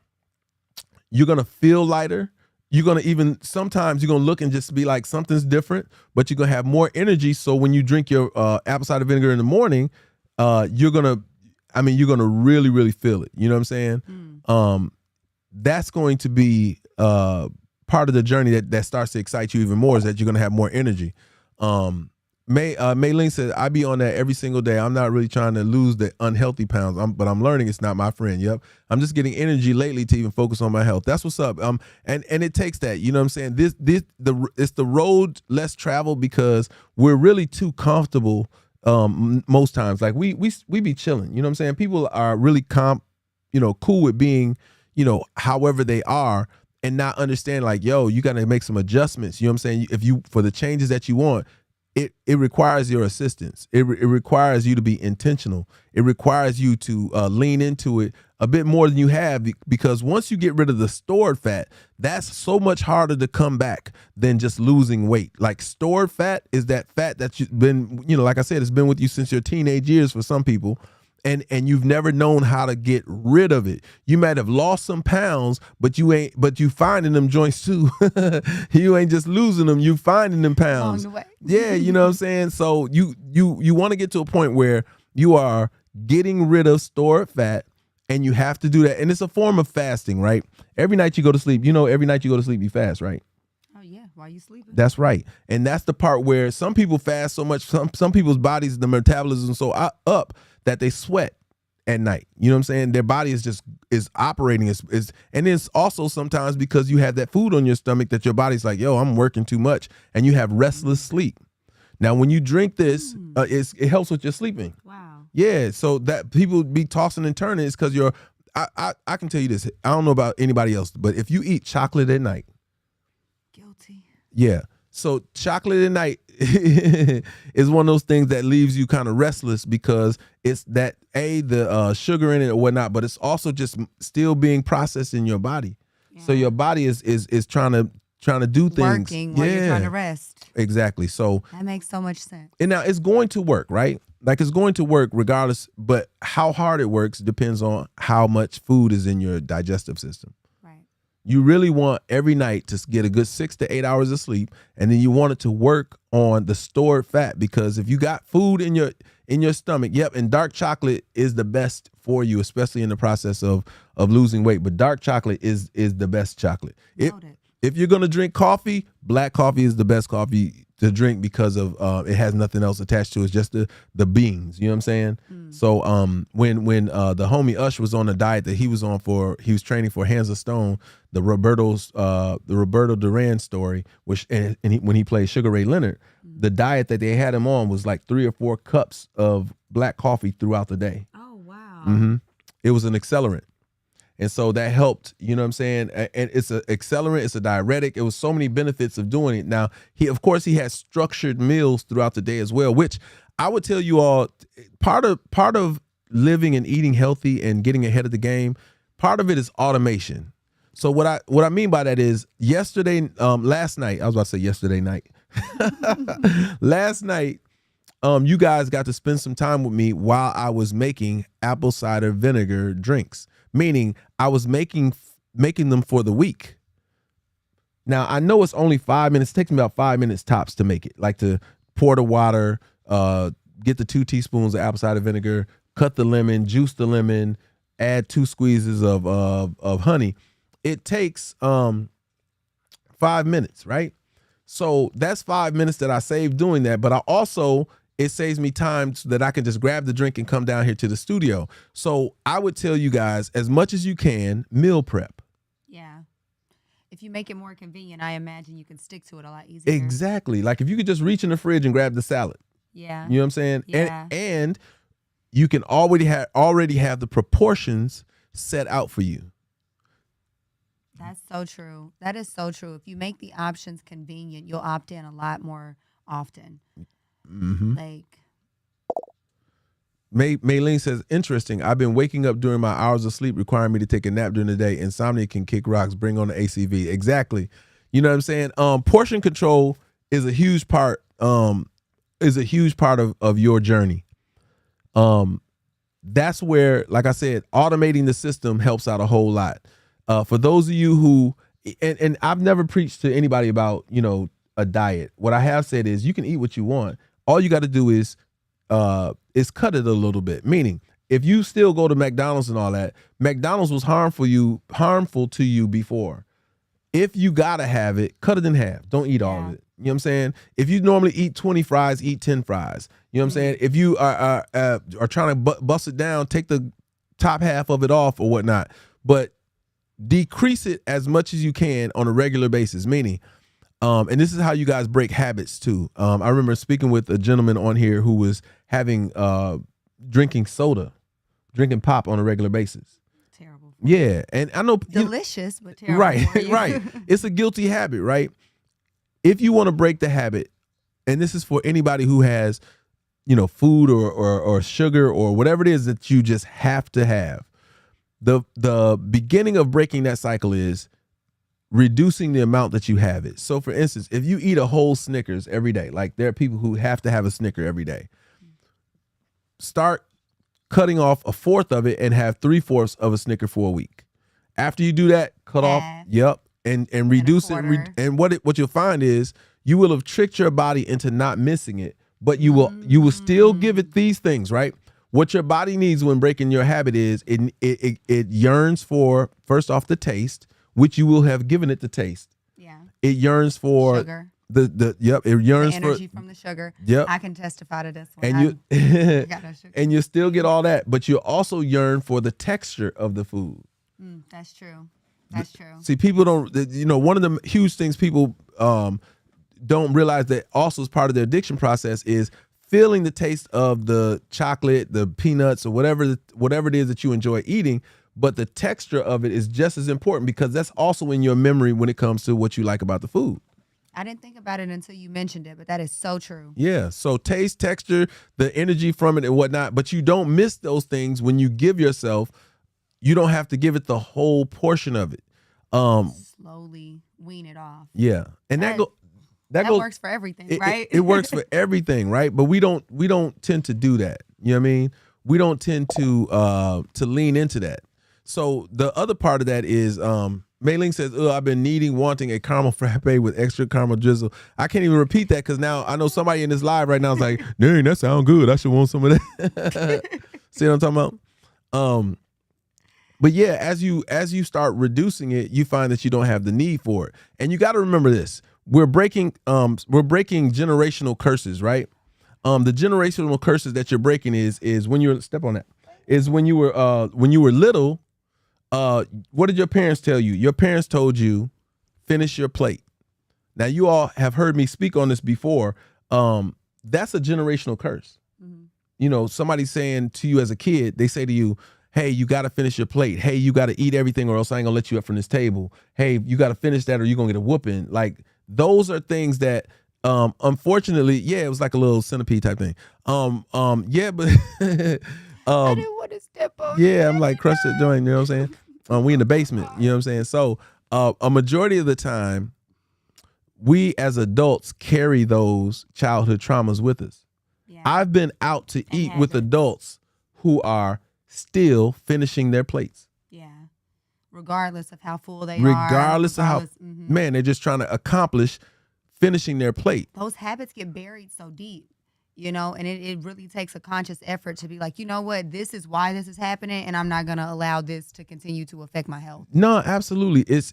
you're going to feel lighter. You're going to sometimes you're going to look and just be like something's different, but you're going to have more energy. So when you drink your apple cider vinegar in the morning, you're going to really, really feel it. You know what I'm saying? That's going to be part of the journey that starts to excite you even more, is that you're going to have more energy. Maylene said, I be on that every single day. I'm not really trying to lose the unhealthy pounds, but I'm learning it's not my friend. Yep. I'm just getting energy lately to even focus on my health. That's what's up. And it takes that, you know what I'm saying? It's the road less traveled, because we're really too comfortable most times. Like we be chilling, you know what I'm saying? People are really cool with being, however they are, and not understand like, yo, you got to make some adjustments. You know what I'm saying? For the changes that you want, it requires your assistance. It requires you to be intentional. It requires you to lean into it a bit more than you have, because once you get rid of the stored fat, that's so much harder to come back than just losing weight. Like, stored fat is that fat that you've been, like I said, it's been with you since your teenage years for some people. And you've never known how to get rid of it. You might have lost some pounds, but you finding them joints too. You ain't just losing them, you finding them pounds. Along the way. Yeah, you know what I'm saying? So you want to get to a point where you are getting rid of stored fat, and you have to do that. And it's a form of fasting, right? Every night you go to sleep, every night you go to sleep, you fast, right? Oh yeah, while you sleeping. That's right. And that's the part where some people fast so much, some people's bodies, the metabolism so up that they sweat at night. You know what I'm saying? Their body is operating and it's also sometimes because you have that food on your stomach that your body's like, yo, I'm working too much, and you have restless sleep. Now, when you drink this, it helps with your sleeping. Wow. Yeah. So that people be tossing and turning is because I can tell you this. I don't know about anybody else, but if you eat chocolate at night. Guilty. Yeah. So chocolate at night is one of those things that leaves you kind of restless, because it's that the sugar in it or whatnot, but it's also just still being processed in your body. Yeah. So your body is trying to do things. Working while you're trying to rest. Exactly. So that makes so much sense. And now it's going to work, right? Like, it's going to work regardless, but how hard it works depends on how much food is in your digestive system. You really want every night to get a good 6 to 8 hours of sleep, and then you want it to work on the stored fat, because if you got food in your stomach, and dark chocolate is the best for you, especially in the process of losing weight. But dark chocolate is the best chocolate. If you're gonna drink coffee, black coffee is the best coffee to drink, because of it has nothing else attached to it. It's just the beans. You know what I'm saying? So when the homie Ush was on the diet that he was on he was training for Hands of Stone, the Roberto Duran story, when he played Sugar Ray Leonard, the diet that they had him on was like 3 or 4 cups of black coffee throughout the day. Oh wow. Mm-hmm. It was an accelerant. And so that helped, you know what I'm saying? And it's an accelerant, it's a diuretic. It was so many benefits of doing it. Now, he has structured meals throughout the day as well, which I would tell you all, part of living and eating healthy and getting ahead of the game, part of it is automation. So what I mean by that is last night, I was about to say yesterday night. Last night, you guys got to spend some time with me while I was making apple cider vinegar drinks. Meaning I was making them for the week. Now, I know it's only 5 minutes. It takes me about 5 minutes tops to make it. Like, to pour the water, get the 2 teaspoons of apple cider vinegar, cut the lemon, juice the lemon, add 2 squeezes of honey. It takes 5 minutes, right? So that's 5 minutes that I saved doing that. But it saves me time so that I can just grab the drink and come down here to the studio. So I would tell you guys, as much as you can, meal prep. Yeah. If you make it more convenient, I imagine you can stick to it a lot easier. Exactly. Like, if you could just reach in the fridge and grab the salad. Yeah. You know what I'm saying? Yeah. And you can already have the proportions set out for you. That's so true. That is so true. If you make the options convenient, you'll opt in a lot more often. Mm-hmm. Like, Maylene says, interesting. I've been waking up during my hours of sleep, requiring me to take a nap during the day. Insomnia can kick rocks. Bring on the ACV. Exactly. You know what I'm saying? Portion control is a huge part. Of your journey. That's where, like I said, automating the system helps out a whole lot. For those of you who, and I've never preached to anybody about, a diet. What I have said is you can eat what you want. All you got to do is cut it a little bit. Meaning, if you still go to McDonald's and all that, McDonald's was harmful to you before. If you gotta have it, cut it in half. Don't eat all of it. You know what I'm saying? If you normally eat 20 fries, eat 10 fries. You know what I'm saying? If you are trying to bust it down, take the top half of it off or whatnot. But decrease it as much as you can on a regular basis. Meaning, and this is how you guys break habits too. I remember speaking with a gentleman on here who was having drinking pop on a regular basis. Terrible. Yeah, and I know delicious, but terrible. Right, right. It's a guilty habit, right? If you want to break the habit, and this is for anybody who has, food or sugar or whatever it is that you just have to have. The beginning of breaking that cycle is reducing the amount that you have it. So for instance, if you eat a whole Snickers every day, like there are people who have to have a Snicker every day, start cutting off a fourth of it and have 3/4 of a Snicker for a week. After you do that, cut off, and reduce it. And what you'll find is you will have tricked your body into not missing it, but you will still give it these things, right? What your body needs when breaking your habit is it yearns for, first off, the taste, which you will have given it the taste. Yeah. It yearns for sugar. It yearns the energy from the sugar. Yep. I can testify to this one. And I got no sugar. And you still get all that, but you also yearn for the texture of the food. That's true. That's true. See, people don't, one of the huge things people don't realize that also is part of their addiction process is feeling the taste of the chocolate, the peanuts, or whatever it is that you enjoy eating. But the texture of it is just as important because that's also in your memory when it comes to what you like about the food. I didn't think about it until you mentioned it, but that is so true. Yeah. So taste, texture, the energy from it and whatnot, but you don't miss those things when you give yourself. You don't have to give it the whole portion of it. Slowly wean it off. Yeah. And that works for everything, right? It works for everything, right? But we don't tend to do that. You know what I mean? We don't tend to lean into that. So the other part of that is Mei-Ling says, I've been wanting a caramel frappe with extra caramel drizzle. I can't even repeat that because now I know somebody in this live right now is like, dang, that sounds good. I should want some of that. See what I'm talking about? But yeah, as you start reducing it, you find that you don't have the need for it. And you got to remember this. We're breaking generational curses, right? The generational curses that you're breaking is when you're when you were little. What did your parents tell you? Your parents told you, finish your plate. Now, you all have heard me speak on this before. That's a generational curse. Mm-hmm. Somebody saying to you as a kid, they say to you, hey, you got to finish your plate. Hey, you got to eat everything or else I ain't gonna let you up from this table. Hey, you got to finish that or you're gonna get a whooping. Like, those are things that, unfortunately, yeah, it was like a little centipede type thing. Yeah, but I didn't want to step on. Yeah, I'm like, crush that joint, you know what I'm saying? We in the basement, you know what I'm saying? So a majority of the time, we as adults carry those childhood traumas with us. Yeah. I've been out to eat with adults who are still finishing their plates. Yeah. Regardless of how full they are. Man, they're just trying to accomplish finishing their plate. Those habits get buried so deep. And it really takes a conscious effort to be like, you know what, this is why this is happening, and I'm not gonna allow this to continue to affect my health. No, absolutely. It's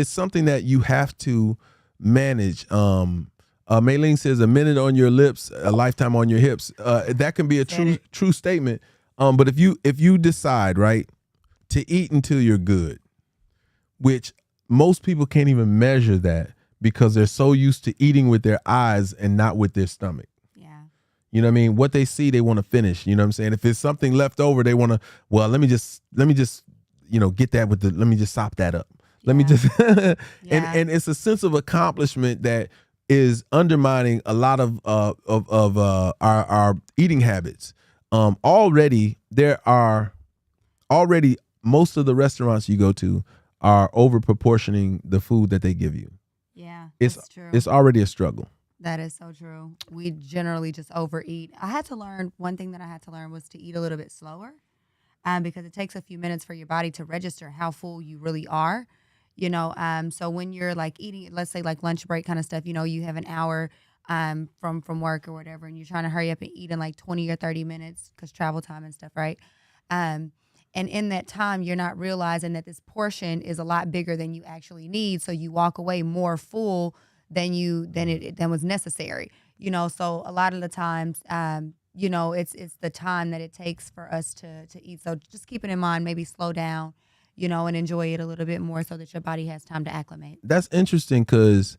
something that you have to manage. Mei-Ling says, a minute on your lips, a lifetime on your hips. That can be a true statement. But if you decide, right, to eat until you're good, which most people can't even measure that, because they're so used to eating with their eyes and not with their stomach. You know what I mean? What they see, they want to finish. You know what I'm saying? If it's something left over, they want to, well, let me just, get that with let me just sop that up. Let me just, and it's a sense of accomplishment that is undermining a lot of our eating habits. Already most of the restaurants you go to are over proportioning the food that they give you. Yeah, that's true. It's already a struggle. That is so true. We generally just overeat. One thing that I had to learn was to eat a little bit slower, because it takes a few minutes for your body to register how full you really are. So when you're like eating, let's say like lunch break kind of stuff, you have an hour from work or whatever, and you're trying to hurry up and eat in like 20 or 30 minutes because travel time and stuff, right? And in that time, you're not realizing that this portion is a lot bigger than you actually need. So you walk away more full than was necessary. So a lot of the times, it's the time that it takes for us to eat. So just keep it in mind, maybe slow down, and enjoy it a little bit more so that your body has time to acclimate. That's interesting because,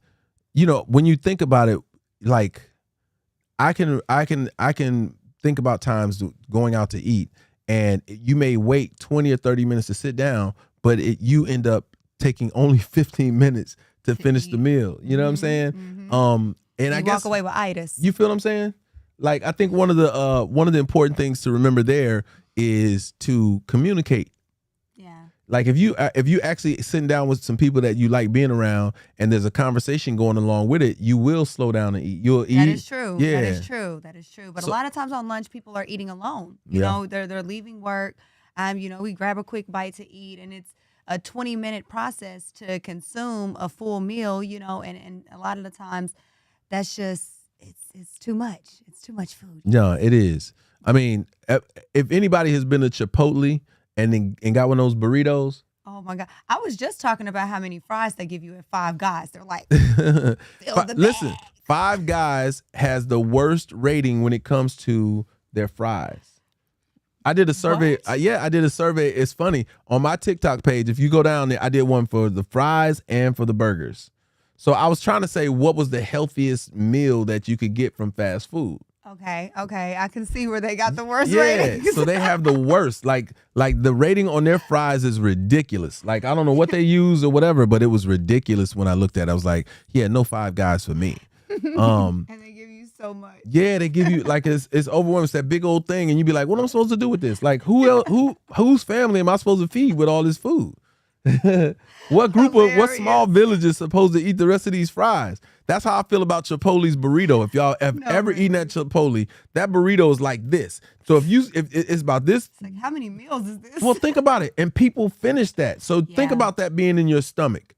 when you think about it, like I can think about times going out to eat and you may wait 20 or 30 minutes to sit down, but you end up taking only 15 minutes to finish the meal. You know what I'm saying? Mm-hmm. And I guess walk away with itis. You feel what I'm saying? Like, I think one of the important things to remember there is to communicate. Yeah. Like if you actually sitting down with some people that you like being around and there's a conversation going along with it, you will slow down and eat. You'll eat. That is true. Yeah. That is true. But a lot of times on lunch, people are eating alone. You know, they're leaving work. We grab a quick bite to eat, and it's a 20-minute process to consume a full meal, and a lot of the times that's just, it's too much. It's too much food. Yeah, it is. I mean, if anybody has been to Chipotle and got one of those burritos. Oh my God. I was just talking about how many fries they give you at Five Guys. They're like, listen, Five Guys has the worst rating when it comes to their fries. I did a survey. I did a survey. It's funny. On my TikTok page, if you go down there, I did one for the fries and for the burgers. So I was trying to say what was the healthiest meal that you could get from fast food. Okay. I can see where they got the worst ratings. So they have the worst. Like the rating on their fries is ridiculous. Like, I don't know what they use or whatever, but it was ridiculous when I looked at it. I was like, yeah, no Five Guys for me. And they give you so much. Yeah, they give you like it's overwhelming. It's that big old thing, and you be like, what am I supposed to do with this? Like, whose family am I supposed to feed with all this food? What small village is supposed to eat the rest of these fries? That's how I feel about Chipotle's burrito. If y'all have ever eaten at Chipotle, that burrito is like this. So if it's about this, it's like, how many meals is this? Well, think about it. And people finish that. So think about that being in your stomach.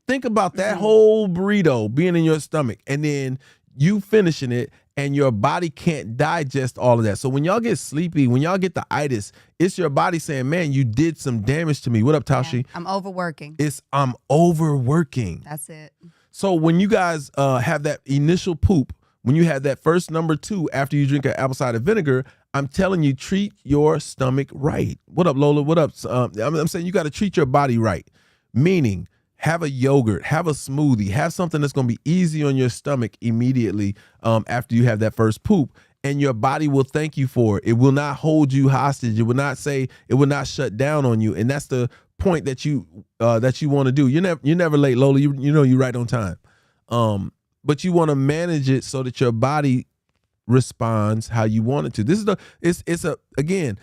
Think about that whole burrito being in your stomach, and then you finishing it, and your body can't digest all of that. So when y'all get sleepy, when y'all get the itis, it's your body saying, man, you did some damage to me. What up, Tashi? I'm overworking. I'm overworking. That's it. So when you guys have that initial poop, when you have that first number 2 after you drink an apple cider vinegar, I'm telling you, treat your stomach right. What up, Lola? What up? I'm saying you got to treat your body right, meaning have a yogurt, have a smoothie, have something that's going to be easy on your stomach immediately after you have that first poop, and your body will thank you for it. It will not hold you hostage. It will not shut down on you, and that's the point that you want to do. You're never late, Lola. You know you're right on time, but you want to manage it so that your body responds how you want it to. Again,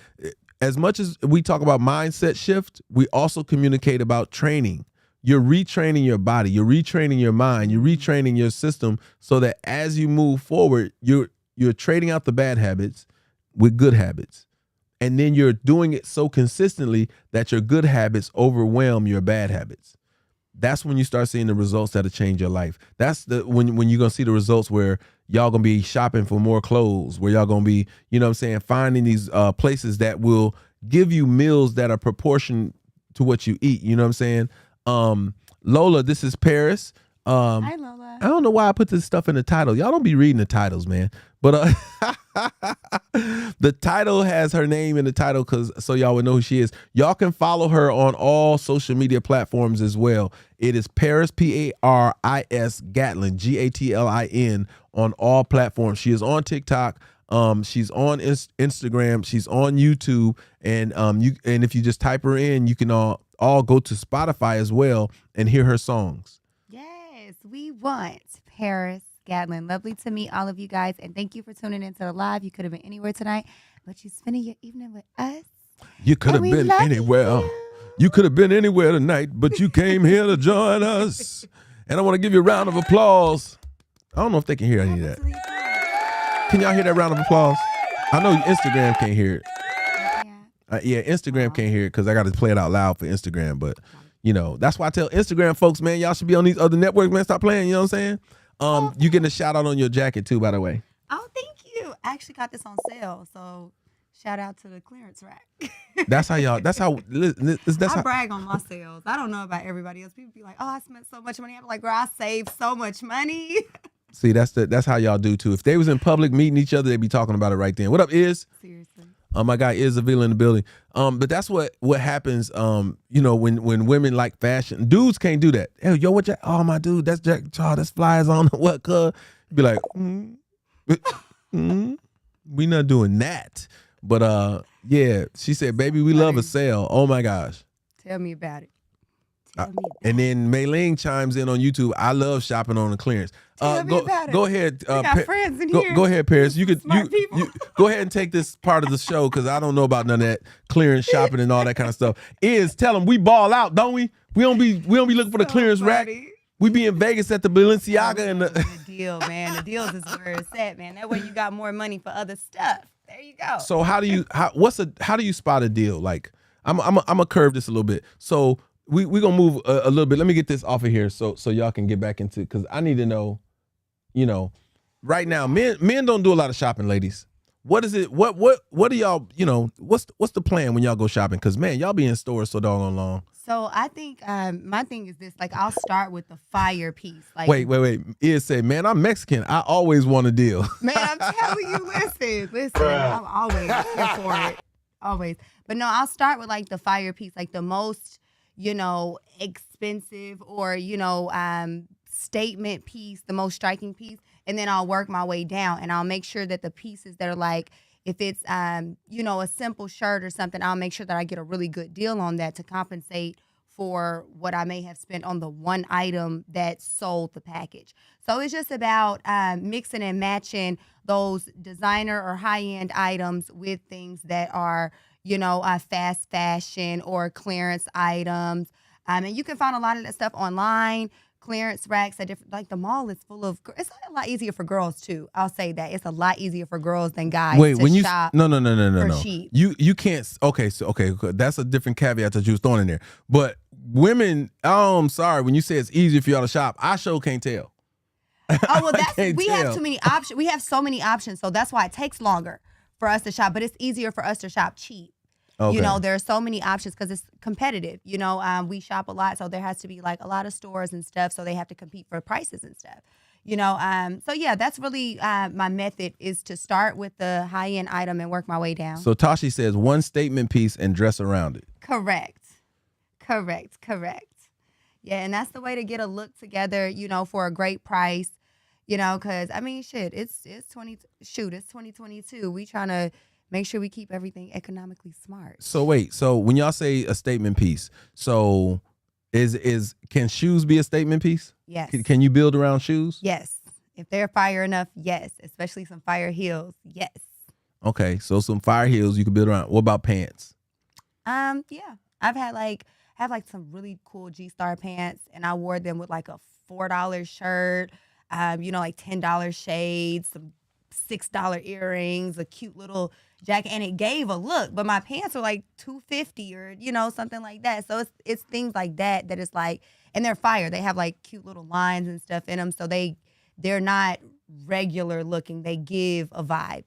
as much as we talk about mindset shift, we also communicate about training. You're retraining your body, you're retraining your mind, you're retraining your system so that as you move forward, you're trading out the bad habits with good habits. And then you're doing it so consistently that your good habits overwhelm your bad habits. That's when you start seeing the results that'll change your life. That's when you're going to see the results where y'all going to be shopping for more clothes, where y'all going to be, finding these places that will give you meals that are proportioned to what you eat. You know what I'm saying? Lola, this is Paris. Hi, Lola. I don't know why I put this stuff in the title. Y'all don't be reading the titles, man. But the title has her name in the title so y'all would know who she is. Y'all can follow her on all social media platforms as well. It is Paris, Paris Gatlin, Gatlin on all platforms. She is on TikTok. She's on Instagram. She's on YouTube, and if you just type her in, you can all go to Spotify as well and hear her songs. Yes, we want Paris Gatlin. Lovely to meet all of you guys, and thank you for tuning into the live. You could have been anywhere tonight, but you spending your evening with us. You could have been anywhere. You could have been anywhere tonight, but you came here to join us. And I want to give you a round of applause. I don't know if they can hear any of that. Can y'all hear that round of applause? I know Instagram can't hear it. Yeah, Instagram can't hear it because I got to play it out loud for Instagram. But, that's why I tell Instagram folks, man, y'all should be on these other networks, man. Stop playing, you know what I'm saying? You getting a shout out on your jacket too, by the way. Oh, thank you. I actually got this on sale, so shout out to the clearance rack. That's how I brag on my sales. I don't know about everybody else. People be like, oh, I spent so much money. I'm like, girl, I saved so much money. See, that's how y'all do too. If they was in public meeting each other, they'd be talking about it right then. What up, Iz? Seriously. My guy is Avail in the building. But that's what happens. When women like fashion, dudes can't do that. Hey, yo, what? Oh, my dude, that's Jack. Oh, that's flies on what? Cuz be like, we not doing that. But yeah, she said, baby, we love a sale. Oh my gosh. Tell me about it. And then Mei-Ling chimes in on YouTube. I love shopping on the clearance. Go ahead. We got friends in here. Go ahead, Paris. You go ahead and take this part of the show because I don't know about none of that clearance shopping and all that kind of stuff. Tell them we ball out, don't we? We don't be looking for the clearance rack. We be in Vegas at the Balenciaga and the deal, man. The deals is where it's at, man. That way you got more money for other stuff. There you go. So how do you spot a deal? Like I'm gonna curve this a little bit. So we gonna move a little bit. Let me get this off of here so y'all can get back into, because I need to know, right now men don't do a lot of shopping, ladies. What is it? What do y'all, what's the plan when y'all go shopping? Because man, y'all be in stores so doggone long. So I think my thing is this, like I'll start with the fire piece. Like wait. It said, man, I'm Mexican. I always want a deal. Man, I'm telling you, listen, I'm always here for it. Always. But no, I'll start with like the fire piece, like the most, expensive or, statement piece, the most striking piece. And then I'll work my way down and I'll make sure that the pieces that are like, if it's, a simple shirt or something, I'll make sure that I get a really good deal on that to compensate for what I may have spent on the one item that sold the package. So it's just about mixing and matching those designer or high-end items with things that are, fast fashion or clearance items. And you can find a lot of that stuff online. Clearance racks are different. Like the mall is full of. It's a lot easier for girls too. I'll say that it's a lot easier for girls than guys. Wait, when you shop no. Cheap. You can't. Okay, so that's a different caveat that you was throwing in there. But women, I'm sorry, when you say it's easier for y'all to shop, I sure can't tell. Oh well, have too many options. We have so many options, so that's why it takes longer for us to shop. But it's easier for us to shop cheap. Okay. There are so many options because it's competitive. We shop a lot, so there has to be like a lot of stores and stuff, so they have to compete for prices and stuff. So yeah, that's really my method is to start with the high-end item and work my way down. So Tashi says one statement piece and dress around it. Correct. Yeah, and that's the way to get a look together, for a great price, because I mean, it's 2022. We trying to make sure we keep everything economically smart. So wait, so when y'all say a statement piece, so can shoes be a statement piece? Yes. Can you build around shoes? Yes. If they're fire enough, yes. Especially some fire heels, yes. Okay, so some fire heels you can build around. What about pants? Yeah. I've had have some really cool G-Star pants, and I wore them with like a $4 shirt, like $10 shades, some $6 earrings, a cute little jacket, and it gave a look. But my pants are like $250 or something like that. So it's things like that it's like, and they're fire. They have like cute little lines and stuff in them, so they're not regular looking. They give a vibe,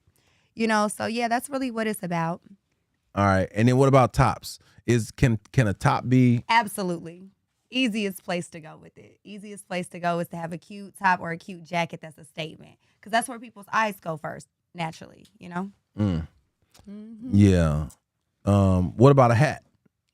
So yeah, that's really what it's about. All right, and then what about tops? Can a top be? Absolutely. Easiest place to go with it. Easiest place to go is to have a cute top or a cute jacket that's a statement. Because that's where people's eyes go first, naturally, Mm-hmm. Yeah. What about a hat?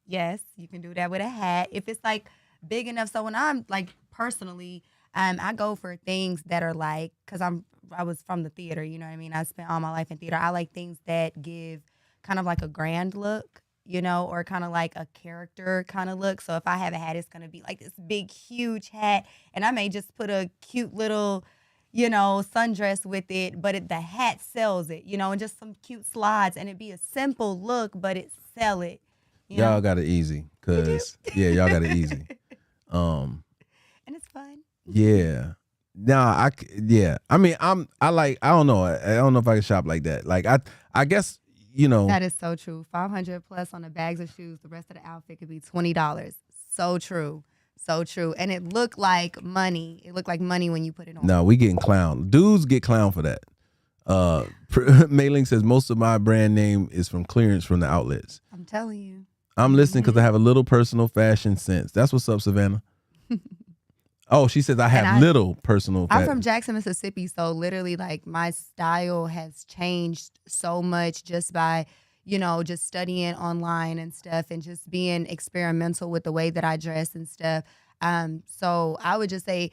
Yes, you can do that with a hat. If it's like big enough. So when I'm like personally, I go for things that are like, because I'm was from the theater. You know what I mean? I spent all my life in theater. I like things that give kind of like a grand look, you know, or kind of like a character kind of look. So if I have a hat, it's gonna be like this big, huge hat, and I may just put a cute little, you know, sundress with it, but the hat sells it, you know, and just some cute slides, and it'd be a simple look, but it sell it. Y'all got it easy, cause y'all got it easy. And it's fun. Yeah. Nah, I mean, I don't know. I don't know if I can shop like that. Like I guess, you know. That is so true. $500 plus on the bags of shoes. The rest of the outfit could be $20. So true. So true. And it looked like money. It looked like money when you put it on. No, we getting clown. Dudes get clown for that. Mailing says most of my brand name is from clearance from the outlets. I'm telling you. I'm listening because I have a little personal fashion sense. That's what's up, Savannah. Oh, she says I have little personal fashion. I'm from Jackson, Mississippi, so literally like my style has changed so much just by, you know, just studying online and stuff and just being experimental with the way that I dress and stuff. So I would just say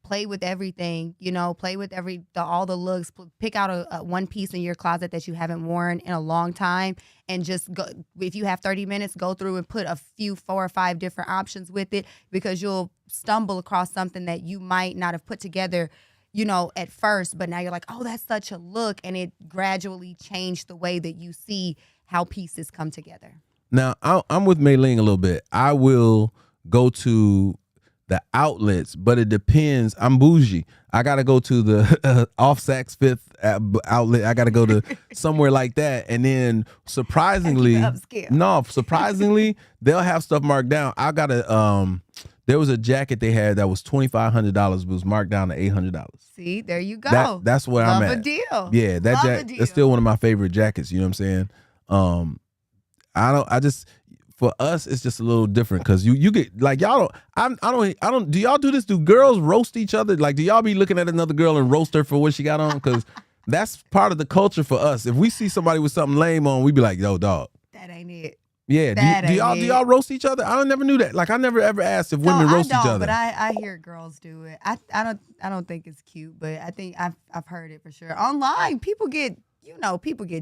play with everything, you know, play with all the looks. Pick out a one piece in your closet that you haven't worn in a long time, and just go. If you have 30 minutes, go through and put a few 4 or 5 different options with it, because you'll stumble across something that you might not have put together, you know, at first, but now you're like, oh, that's such a look, and it gradually changed the way that you see how pieces come together. Now, I'm with Mei Ling a little bit. I will go to the outlets, but it depends. I'm bougie. I got to go to the off Saks Fifth outlet. I got to go to somewhere like that. And then surprisingly, they'll have stuff marked down. I got to, there was a jacket they had that was $2,500, but was marked down to $800. See, there you go. That's where I'm at. Love a deal. Yeah, that's still one of my favorite jackets. You know what I'm saying? For us, it's just a little different because you get like y'all don't. Do y'all do this? Do girls roast each other? Like, do y'all be looking at another girl and roast her for what she got on? Because that's part of the culture for us. If we see somebody with something lame on, we be like, yo, dog, that ain't it. Yeah. Do y'all roast each other? I never knew that. Like, I never ever asked if women roast each other. But I hear girls do it. I don't think it's cute, but I think I've heard it for sure. Online, people get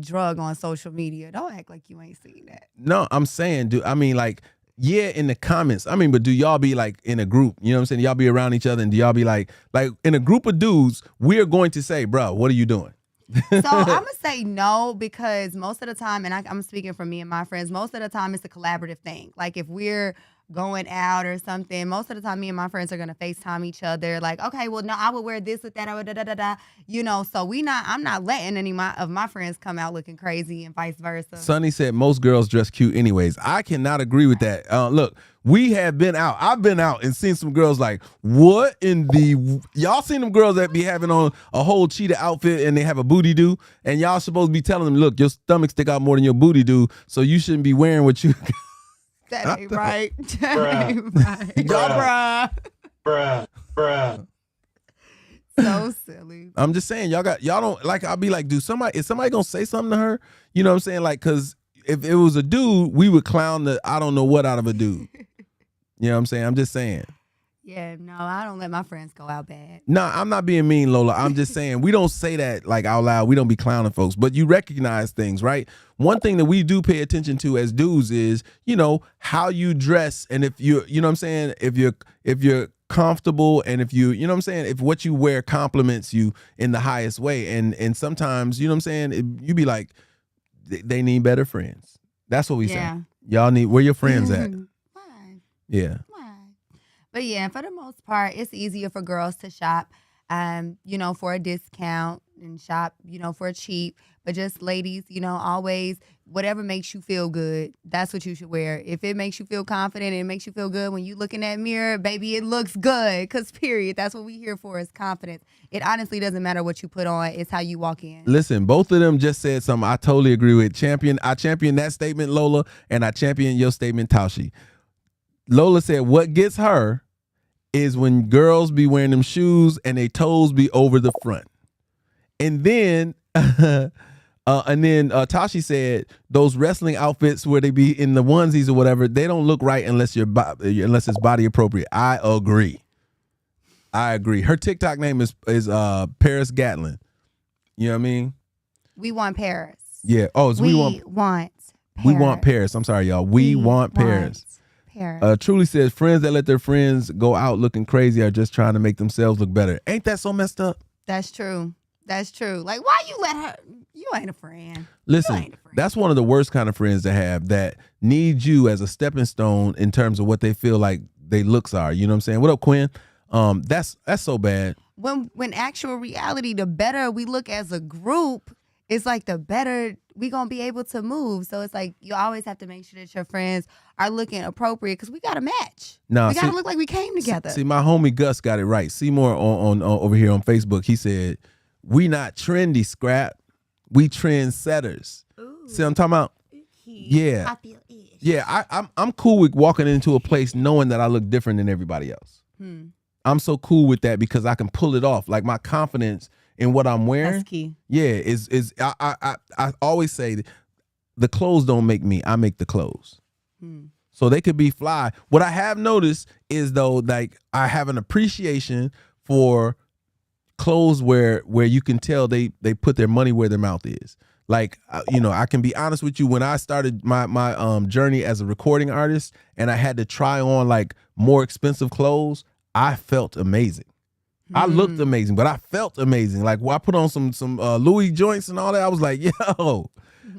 drug on social media. Don't act like you ain't seen that. No, I'm saying, in the comments. I mean, but do y'all be like in a group? You know what I'm saying? Y'all be around each other, and do y'all be like in a group of dudes, we're going to say, bro, what are you doing? So I'm going to say no, because most of the time, and I'm speaking for me and my friends, most of the time it's a collaborative thing. Like if we're going out or something, most of the time me and my friends are going to FaceTime each other. Like, okay, well, no, I would wear this with that, I would da-da-da-da. You know, so I'm not letting any of my friends come out looking crazy and vice versa. Sonny said most girls dress cute anyways. I cannot agree with that. Look, we have been out. I've been out and seen some girls like, what in the... Y'all seen them girls that be having on a whole cheetah outfit and they have a booty do, and y'all supposed to be telling them, look, your stomach stick out more than your booty do, so you shouldn't be wearing what you... That ain't right. That ain't right. Bruh. So silly. I'm just saying, y'all don't, like, I'll be like, is somebody gonna say something to her? You know what I'm saying? Like, cause if it was a dude, we would clown the I don't know what out of a dude. You know what I'm saying? I'm just saying. Yeah, no, I don't let my friends go out bad. No, I'm not being mean, Lola. I'm just saying we don't say that like out loud. We don't be clowning folks, but you recognize things, right? One thing that we do pay attention to as dudes is, you know, how you dress, and if you know what I'm saying, if you're comfortable, and if you know what I'm saying, if what you wear compliments you in the highest way, and sometimes, you know what I'm saying, you be like, they need better friends. That's what we say. Y'all need, where your friends at? Why? Yeah. But yeah, for the most part, it's easier for girls to shop, you know, for a discount, and shop, you know, for cheap. But just ladies, you know, always, whatever makes you feel good, that's what you should wear. If it makes you feel confident and it makes you feel good when you look in that mirror, baby, it looks good. Because period, that's what we here for, is confidence. It honestly doesn't matter what you put on. It's how you walk in. Listen, both of them just said something I totally agree with. I champion that statement, Lola, and I champion your statement, Tashi. Lola said what gets her is when girls be wearing them shoes and their toes be over the front. And then Tashi said those wrestling outfits where they be in the onesies or whatever, they don't look right unless it's body appropriate. I agree. Her TikTok name is Paris Gatlin. You know what I mean? We want Paris. Yeah. Oh, it's We want Paris. we want Paris. I'm sorry, y'all. We want Paris. Paris. Truly says friends that let their friends go out looking crazy are just trying to make themselves look better. Ain't that so messed up? That's true. That's true. Like, why you let her? You ain't a friend. Listen, that's one of the worst kind of friends to have that need you as a stepping stone in terms of what they feel like they looks are. You know what I'm saying? What up, Quinn? That's so bad. When actual reality, the better we look as a group, it's like the better we gonna be able to move. So it's like you always have to make sure that your friends are looking appropriate because we got to match. Nah, we got to look like we came together. See, my homie Gus got it right. Seymour on over here on Facebook, he said, "We not trendy, Scrap. We trendsetters." Ooh. See what I'm talking about? Yeah. I feel ish. Yeah, I'm cool with walking into a place knowing that I look different than everybody else. I'm so cool with that because I can pull it off. Like my confidence in what I'm wearing. That's key. Yeah, I always say the clothes don't make me. I make the clothes. So they could be fly. What I have noticed is though, like I have an appreciation for clothes where you can tell they put their money where their mouth is. Like, you know, I can be honest with you. When I started my journey as a recording artist and I had to try on like more expensive clothes, I felt amazing. I looked amazing, but I felt amazing. Like when I put on some Louis joints and all that, I was like, yo,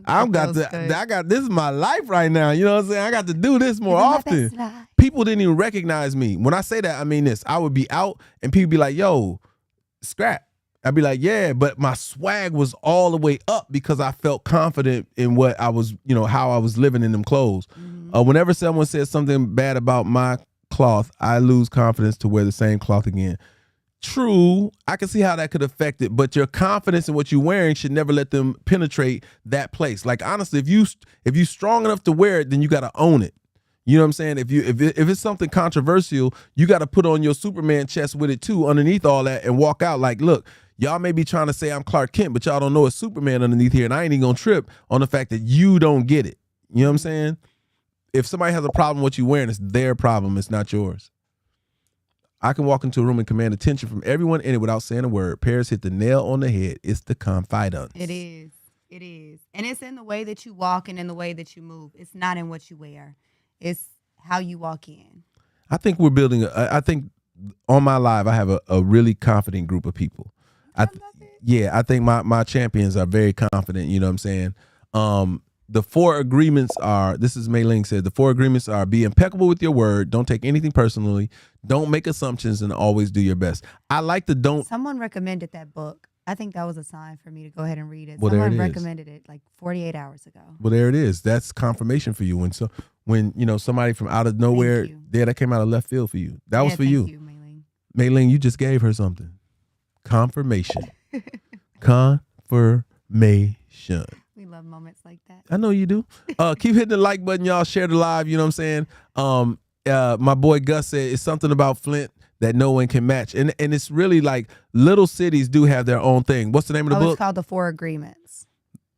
I got this is my life right now. You know what I'm saying? I got to do this more often. People didn't even recognize me. When I say that, I mean this. I would be out and people be like, yo, Scrap. I'd be like, yeah, but my swag was all the way up because I felt confident in what I was, you know, how I was living in them clothes. Whenever someone says something bad about my cloth, I lose confidence to wear the same cloth again. True, I can see how that could affect it, but your confidence in what you're wearing should never let them penetrate that place. Like honestly, if you strong enough to wear it, then you got to own it. You know what I'm saying? If it's something controversial, you got to put on your Superman chest with it too, underneath all that, and walk out like, look, y'all may be trying to say I'm Clark Kent, but y'all don't know it's Superman underneath here, and I ain't even gonna trip on the fact that you don't get it. You know what I'm saying? If somebody has a problem with what you're wearing, it's their problem. It's not yours. I can walk into a room and command attention from everyone in it without saying a word. Paris hit the nail on the head. It's the confidence. It is. It is. And it's in the way that you walk and in the way that you move. It's not in what you wear. It's how you walk in. I think we're building, I think on my live, I have a really confident group of people. I think my champions are very confident. You know what I'm saying? The 4 agreements are, this is Mei Ling said, the 4 agreements are: be impeccable with your word, don't take anything personally, don't make assumptions, and always do your best. I like the don't. Someone recommended that book. I think that was a sign for me to go ahead and read it. Well, Someone recommended it like 48 hours ago. Well, there it is. That's confirmation for you. When you know somebody from out of nowhere, that came out of left field for you. That was for you. Thank you, Mei Ling. Mei Ling, you just gave her something. Confirmation. Confirmation. We love moments like that. I know you do. Keep hitting the like button, y'all. Share the live. You know what I'm saying? My boy Gus said it's something about Flint that no one can match. And it's really like little cities do have their own thing. What's the name of the book? It's called The 4 Agreements.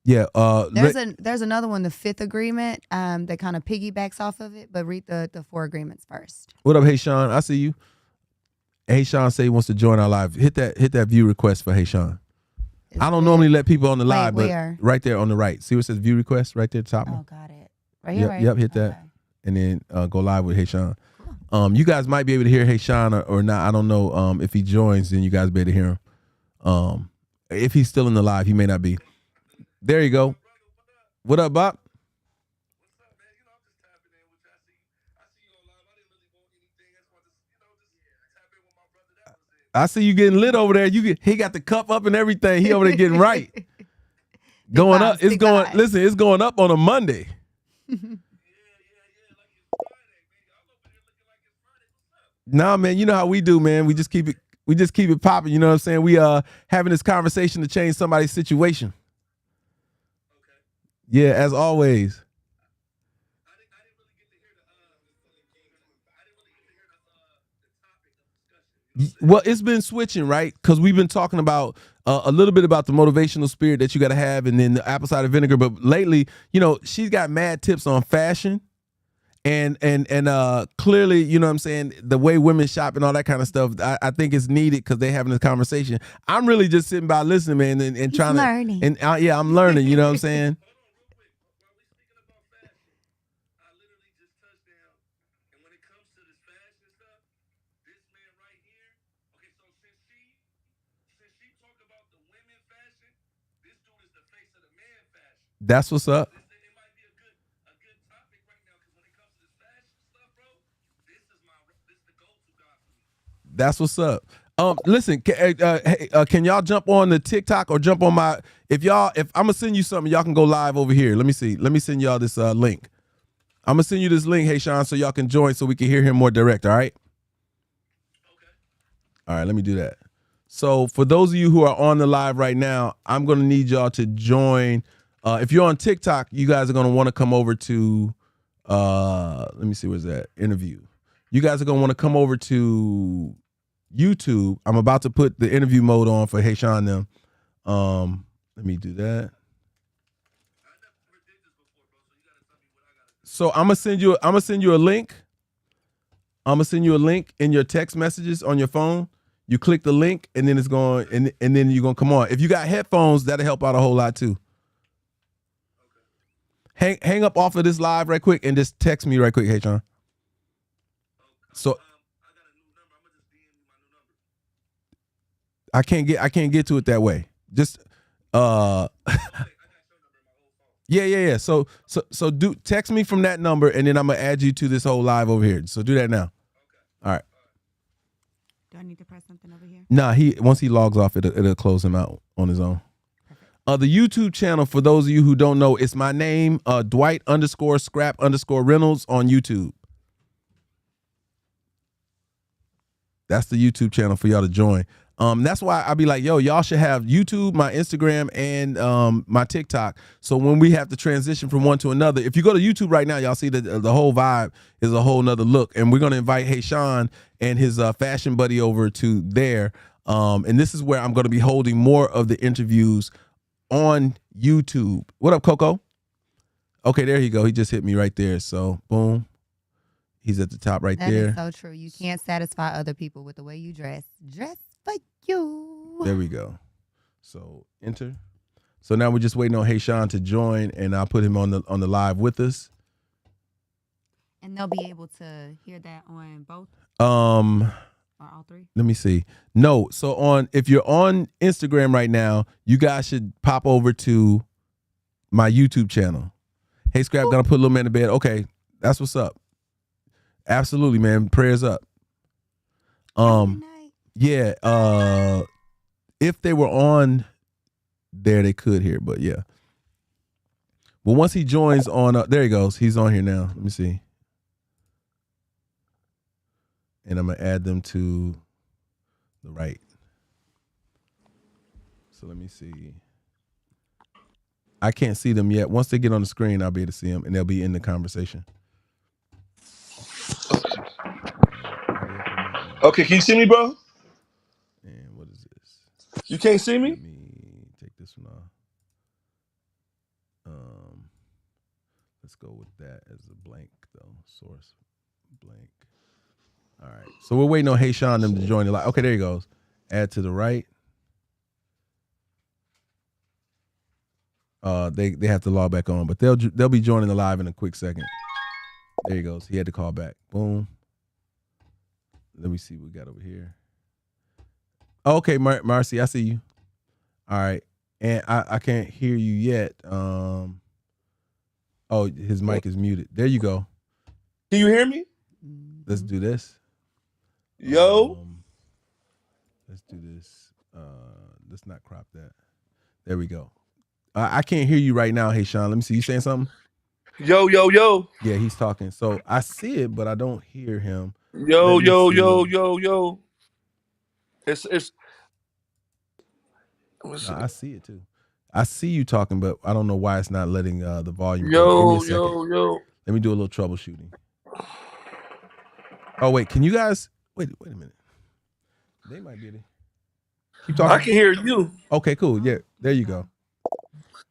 Yeah. There's another one, The 5th Agreement, that kind of piggybacks off of it, but read the 4 agreements first. What up, Haishawn? I see you. Haishawn say he wants to join our live. Hit that view request for Haishawn. I don't normally let people on the live, but right there on the right. See what says view request right there at the top? Oh, got it. Right here, right? Yep, hit that. And then go live with Haishawn. Cool. You guys might be able to hear Haishawn or not. I don't know. If he joins, then you guys be able to hear him. If he's still in the live, he may not be. There you go. What up, Bob? I see you getting lit over there. He got the cup up and everything. He over there getting right. Going up. It's going. Listen, it's going up on a Monday. Nah, man. You know how we do, man. We just keep it popping. You know what I'm saying? We having this conversation to change somebody's situation. Okay. Yeah, as always. Well, it's been switching, right? Because we've been talking about a little bit about the motivational spirit that you got to have, and then the apple cider vinegar. But lately, you know, she's got mad tips on fashion, And clearly, you know what I'm saying, the way women shop and all that kind of stuff, I think it's needed because they're having this conversation. I'm really just sitting by listening, man, and trying to learning. And yeah, I'm learning. You know what I'm saying? That's what's up. That's what's up. Listen, can y'all jump on the TikTok or jump on my? If I'm gonna send you something, y'all can go live over here. Let me see. Let me send y'all this link. I'm gonna send you this link, Haishawn, so y'all can join, so we can hear him more direct. All right. Okay. All right. Let me do that. So for those of you who are on the live right now, I'm gonna need y'all to join. If you're on TikTok, you guys are gonna want to come over to. Let me see. Where's that interview? You guys are gonna want to come over to YouTube. I'm about to put the interview mode on for Haishawn them. Let me do that. So I'm gonna send you a link. I'm gonna send you a link in your text messages on your phone. You click the link and then it's going and then you're gonna come on. If you got headphones, that'll help out a whole lot too. Hang up off of this live right quick and just text me right quick, Haishawn. So I can't get to it that way. Just yeah. So do text me from that number and then I'm gonna add you to this whole live over here. So do that now. All right. Do I need to press something over here? Nah, once he logs off, it'll close him out on his own. The YouTube channel, for those of you who don't know, it's my name, Dwight_Scrap_Reynolds on YouTube. That's the YouTube channel for y'all to join. That's why I be like, yo, y'all should have YouTube, my Instagram, and my TikTok. So when we have to transition from one to another, if you go to YouTube right now, y'all see that the whole vibe is a whole nother look. And we're gonna invite Haishawn and his fashion buddy over to there. And this is where I'm gonna be holding more of the interviews on YouTube. What up, Coco? Okay, there you go. He just hit me right there. So boom. He's at the top right there. That is so true. You can't satisfy other people with the way you dress. Dress for you. There we go. So enter. So now we're just waiting on Haishawn to join, and I'll put him on the live with us. And they'll be able to hear that on both. Or all three? Let me see. No. So if you're on Instagram right now, you guys should pop over to my YouTube channel. Hey, Scrap, gonna put Little Man to bed. Okay, that's what's up. Absolutely, man. Prayers up. Yeah. If they were on there, they could hear, but yeah. Well, once he joins on, there he goes. He's on here now. Let me see. And I'm gonna add them to the right. So let me see. I can't see them yet. Once they get on the screen, I'll be able to see them, and they'll be in the conversation. Okay, can you see me, bro? And what is this? You can't see me? Let me take this one off. Let's go with that as a blank, though. Source blank. All right. So we're waiting on Haishawn them to join the live. Okay, there he goes. Add to the right. They have to log back on, but they'll be joining the live in a quick second. There he goes. He had to call back. Boom. Let me see what we got over here. Okay, Marcy, I see you. All right. And I can't hear you yet. Oh, his mic is muted. There you go. Can you hear me? Let's do this. Yo. Let's do this. Let's not crop that. There we go. I can't hear you right now, Haishawn. Let me see. You saying something? Yo. Yeah, he's talking. So I see it, but I don't hear him. Yo. It's no, I see it too. I see you talking, but I don't know why it's not letting the volume go. Give me a second. Yo. Let me do a little troubleshooting. Oh wait, can you guys wait a minute? They might be able to keep talking. I can hear you. Okay, cool. Yeah, there you go.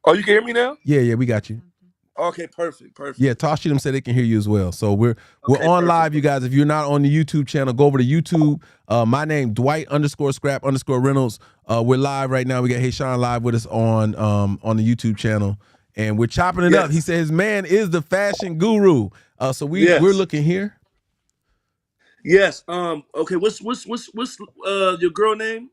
Oh, you can hear me now? Yeah, we got you. Okay, perfect. Yeah, talk to them so they can hear you as well. So we're on perfect. live, you guys. If you're not on the YouTube channel, go over to YouTube. My name Dwight_Scrap_Reynolds. We're live right now. We got Haishawn live with us on the YouTube channel, and we're chopping it up. He says his man is the fashion guru. So we're looking here. Yes. Okay. What's your girl name?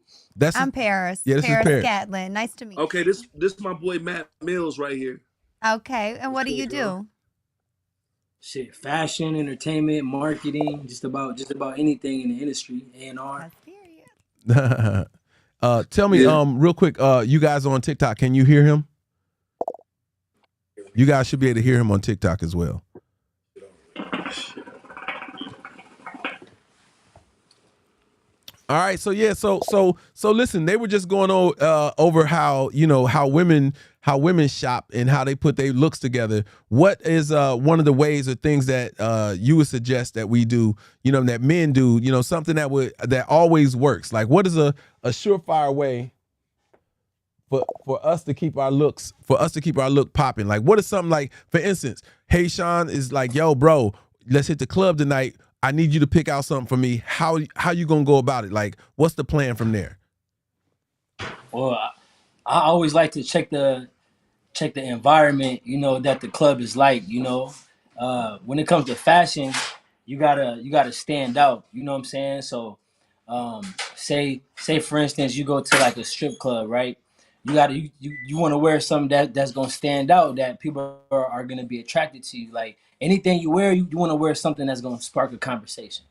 I'm Paris. Yeah, this is Paris Gatlin. Nice to meet you. Okay. This my boy Matt Mills right here. Okay. And what do you do? Shit, fashion, entertainment, marketing, just about anything in the industry, A&R. Tell me, real quick, you guys on TikTok, can you hear him? You guys should be able to hear him on TikTok as well. All right, so yeah, so listen, they were just going over how how women shop and how they put their looks together. What is one of the ways or things that you would suggest that we do, that men do, something that always works? Like, what is a surefire way for us to keep our look popping? Like, what is something like, for instance, Haishawn is like, yo, bro, let's hit the club tonight. I need you to pick out something for me. How you gonna go about it? Like, what's the plan from there? Well, I always like to check the environment, that the club is like. When it comes to fashion, you gotta stand out. You know what I'm saying? So, say for instance, you go to like a strip club, right? You want to wear something that's gonna stand out, that people are gonna be attracted to you. Like, anything you wear, you want to wear something that's gonna spark a conversation.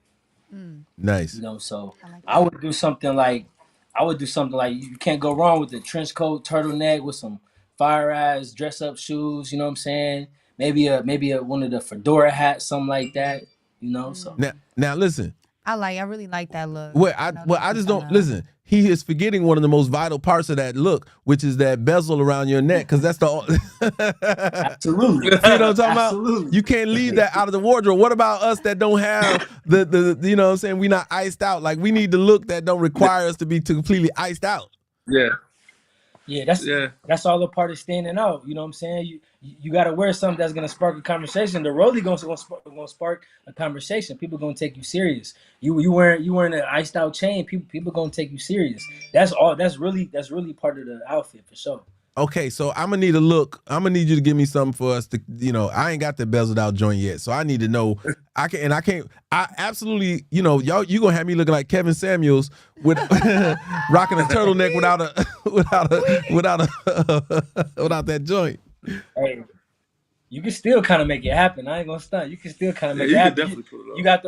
Nice. So I would do something like you can't go wrong with the trench coat, turtleneck with some fire ass dress up shoes. You know what I'm saying? Maybe a one of the fedora hats, something like that. So now listen. I really like that look. I just don't listen. He is forgetting one of the most vital parts of that look, which is that bezel around your neck, because that's absolutely. You know what I'm talking about? You can't leave that out of the wardrobe. What about us that don't have the you know what I'm saying? We not iced out. Like, we need the look that don't require us to be completely iced out. Yeah, that's all a part of standing out. You know what I'm saying? You got to wear something that's gonna spark a conversation. The rollie gonna spark a conversation. People gonna take you serious. You wearing an iced out chain. People gonna take you serious. That's all. That's really part of the outfit for sure. Okay, so I'm gonna need a look. I'm gonna need you to give me something for us to, I ain't got the bezeled out joint yet, so I need to know. I absolutely, y'all, you gonna have me looking like Kevin Samuels with rocking a turtleneck without that joint. Hey, you can still kind of make it happen. I ain't gonna stunt. You can still kind of make it happen. Definitely pull it off. You got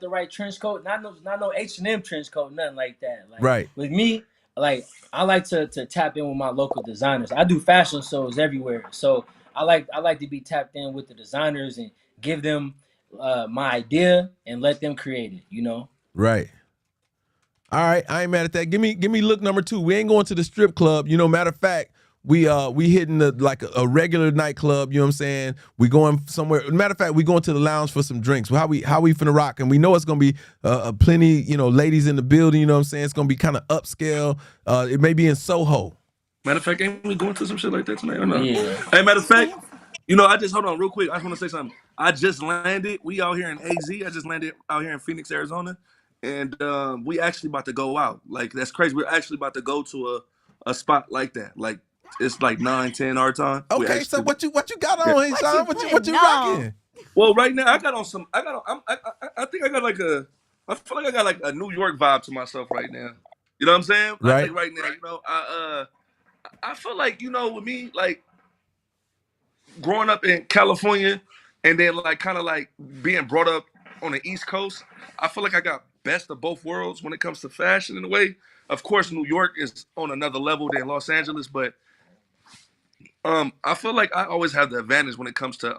the right trench coat. Not no H&M trench coat, nothing like that. Like, right. With me, like, I like to tap in with my local designers. I do fashion shows everywhere, so I like to be tapped in with the designers and give them my idea and let them create it. Right. All right, I ain't mad at that. Give me look number 2. We ain't going to the strip club. Matter of fact, we hitting like a regular nightclub. You know what I'm saying? We going somewhere. Matter of fact, we going to the lounge for some drinks. How we finna rock? And we know it's gonna be plenty, ladies in the building. You know what I'm saying? It's gonna be kind of upscale. It may be in Soho. Matter of fact, ain't we going to some shit like that tonight or not? Yeah. Hey, matter of fact, I just, hold on real quick. I just want to say something. I just landed. We out here in AZ. I just landed out here in Phoenix, Arizona, and we actually about to go out. Like, that's crazy. We're actually about to go to a spot like that. Like, it's like 9-10 our time. Okay, so what you got on, Haishawn? What you rocking? Well, right now I think I got like I feel like I got like a New York vibe to myself right now. You know what I'm saying? Right. I think right now, I feel like, with me, like, growing up in California and then like kind of like being brought up on the East Coast, I feel like I got best of both worlds when it comes to fashion in a way. Of course, New York is on another level than Los Angeles, but I feel like I always have the advantage when it comes to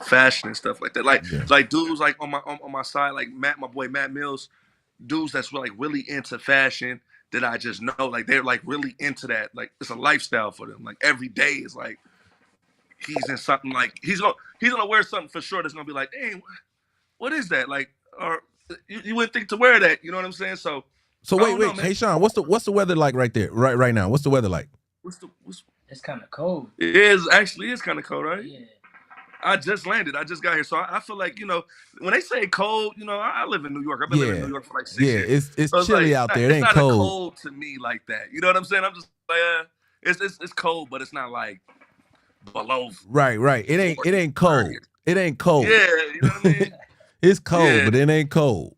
fashion and stuff like that. Like dudes like on my side, like my boy Matt Mills, dudes that's really into fashion that I just know, like, they're like really into that. Like, it's a lifestyle for them. Like, every day is like he's in something, like he's gonna wear something for sure that's gonna be like, dang, what is that? Like, or you wouldn't think to wear that. You know what I'm saying? So wait, hey Sean, what's the weather like right there, right now? What's the weather like? What's It's kind of cold. It is kind of cold, right? Yeah. I just landed. I just got here, so I feel like when they say cold, I live in New York. I've been living in New York for like 6 years. It's So chilly out there. It it's ain't not a cold. cold to me like that. You know what I'm saying? I'm just like, it's cold, but it's not like below. Right. It ain't cold. It ain't cold. Yeah, you know what I mean. It's cold, but it ain't cold.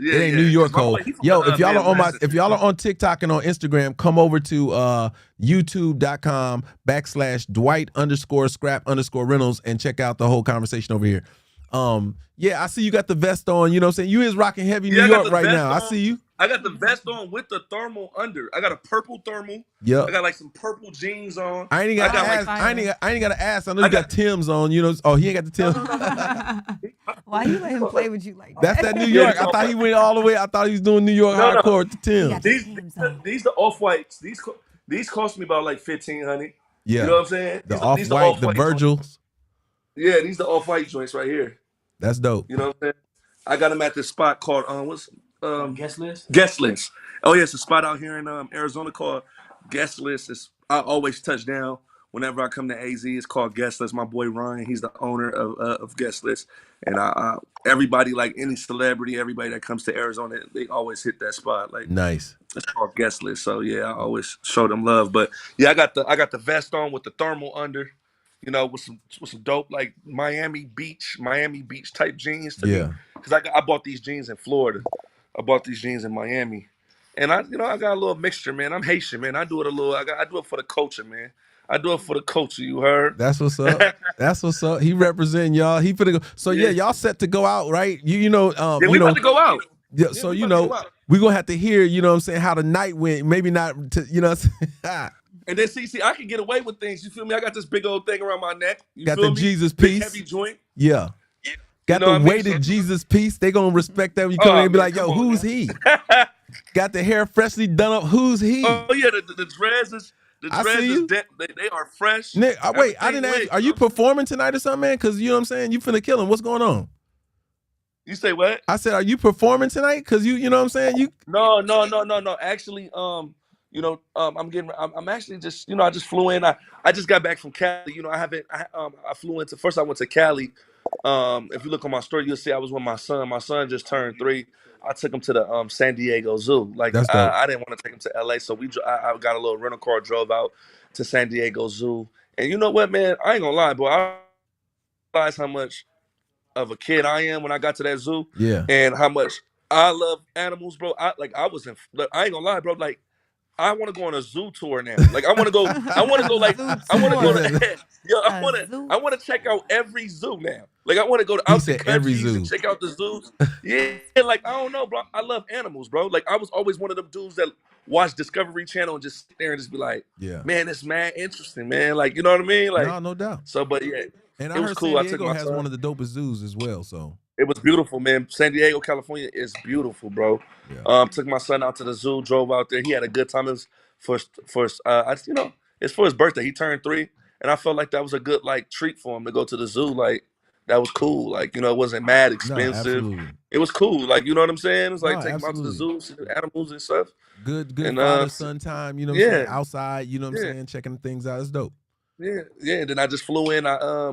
Yeah, it ain't New York cold. Yo, if y'all are on TikTok and on Instagram, come over to youtube.com/Dwight_Scrap_Reynolds and check out the whole conversation over here. Yeah, I see you got the vest on. You know what I'm saying? You is rocking heavy New York right now. I see you. I got the vest on with the thermal under. I got a purple thermal. Yeah. I got like some purple jeans on. I ain't got to ask. I know you got Tim's on. You know. Oh, he ain't got the Tim's. Why you let him play with you like that? That's that New York. I thought he went all the way. I thought he was doing New York hardcore with the Tim's. These the off-whites. These cost me about like $1,500. Yeah. You know what I'm saying? The off-white, the Virgils. Yeah, these the off-white joints right here. That's dope. You know what I'm saying? I got them at this spot called Guest List? Guest List. Oh yeah, it's a spot out here in Arizona called Guest List. I always touch down whenever I come to AZ. It's called Guest List. My boy Ryan, he's the owner of Guest List, and everybody, like any celebrity, everybody that comes to Arizona, they always hit that spot. Like nice. It's called Guest List. So yeah, I always show them love. But yeah, I got the vest on with the thermal under. With some dope like Miami Beach type jeans to me. Because I bought these jeans in Florida. I bought these jeans in Miami. And I got a little mixture, man. I'm Haitian, man. I do it I do it for the culture, man. I do it for the culture, you heard? That's what's up. That's what's up. He representing y'all. He finna go. So yeah, y'all set to go out, right? We about to go out. Yeah, so we're gonna have to hear, you know what I'm saying, how the night went. Maybe not And then see, I can get away with things. You feel me? I got this big old thing around my neck. You got feel the me? Jesus big piece. Heavy joint. Yeah. Got the weighted Jesus piece. They gonna respect that when you come in and be like, yo, who's he? Got the hair freshly done up. Who's he? Oh yeah, the dreads is they are fresh. Nick, wait, I didn't ask. Are you performing tonight or something, man? Because you know what I'm saying, you finna kill him. What's going on? You say what? I said, are you performing tonight? Because you know what I'm saying? No. Actually, I'm actually just, I just flew in. I just got back from Cali. I flew into, first I went to Cali. If you look on my story, you'll see I was with my son. My son just turned 3. I took him to the San Diego Zoo. Like I didn't want to take him to LA, so I got a little rental car, drove out to San Diego Zoo. And you know what, man? I ain't gonna lie, boy. I realized how much of a kid I am when I got to that zoo. Yeah. And how much I love animals, bro. I ain't gonna lie, bro. Like, I want to go on a zoo tour now. Like, I want to go to check out every zoo now. Like, I want to go to out the countries and check out the zoos. Yeah, like, I don't know, bro. I love animals, bro. Like, I was always one of them dudes that watch Discovery Channel and just sit there and just be like, man, it's mad interesting, man. Like, you know what I mean? Like, no doubt. So, but yeah, and I heard cool. San Diego has one of the dopest zoos as well. So it was beautiful, man. San Diego, California is beautiful, bro. Yeah. Took my son out to the zoo, drove out there. He had a good time. It was it's for his birthday. He turned 3, and I felt like that was a good treat for him to go to the zoo. Like, that was cool. Like, it wasn't mad expensive. No, it was cool. Like, you know what I'm saying? It's like taking him out to the zoo, see the animals and stuff. Good father-son time. You know what I'm saying? Outside. You know what I'm saying? Checking things out. It's dope. Yeah. And then I just flew in.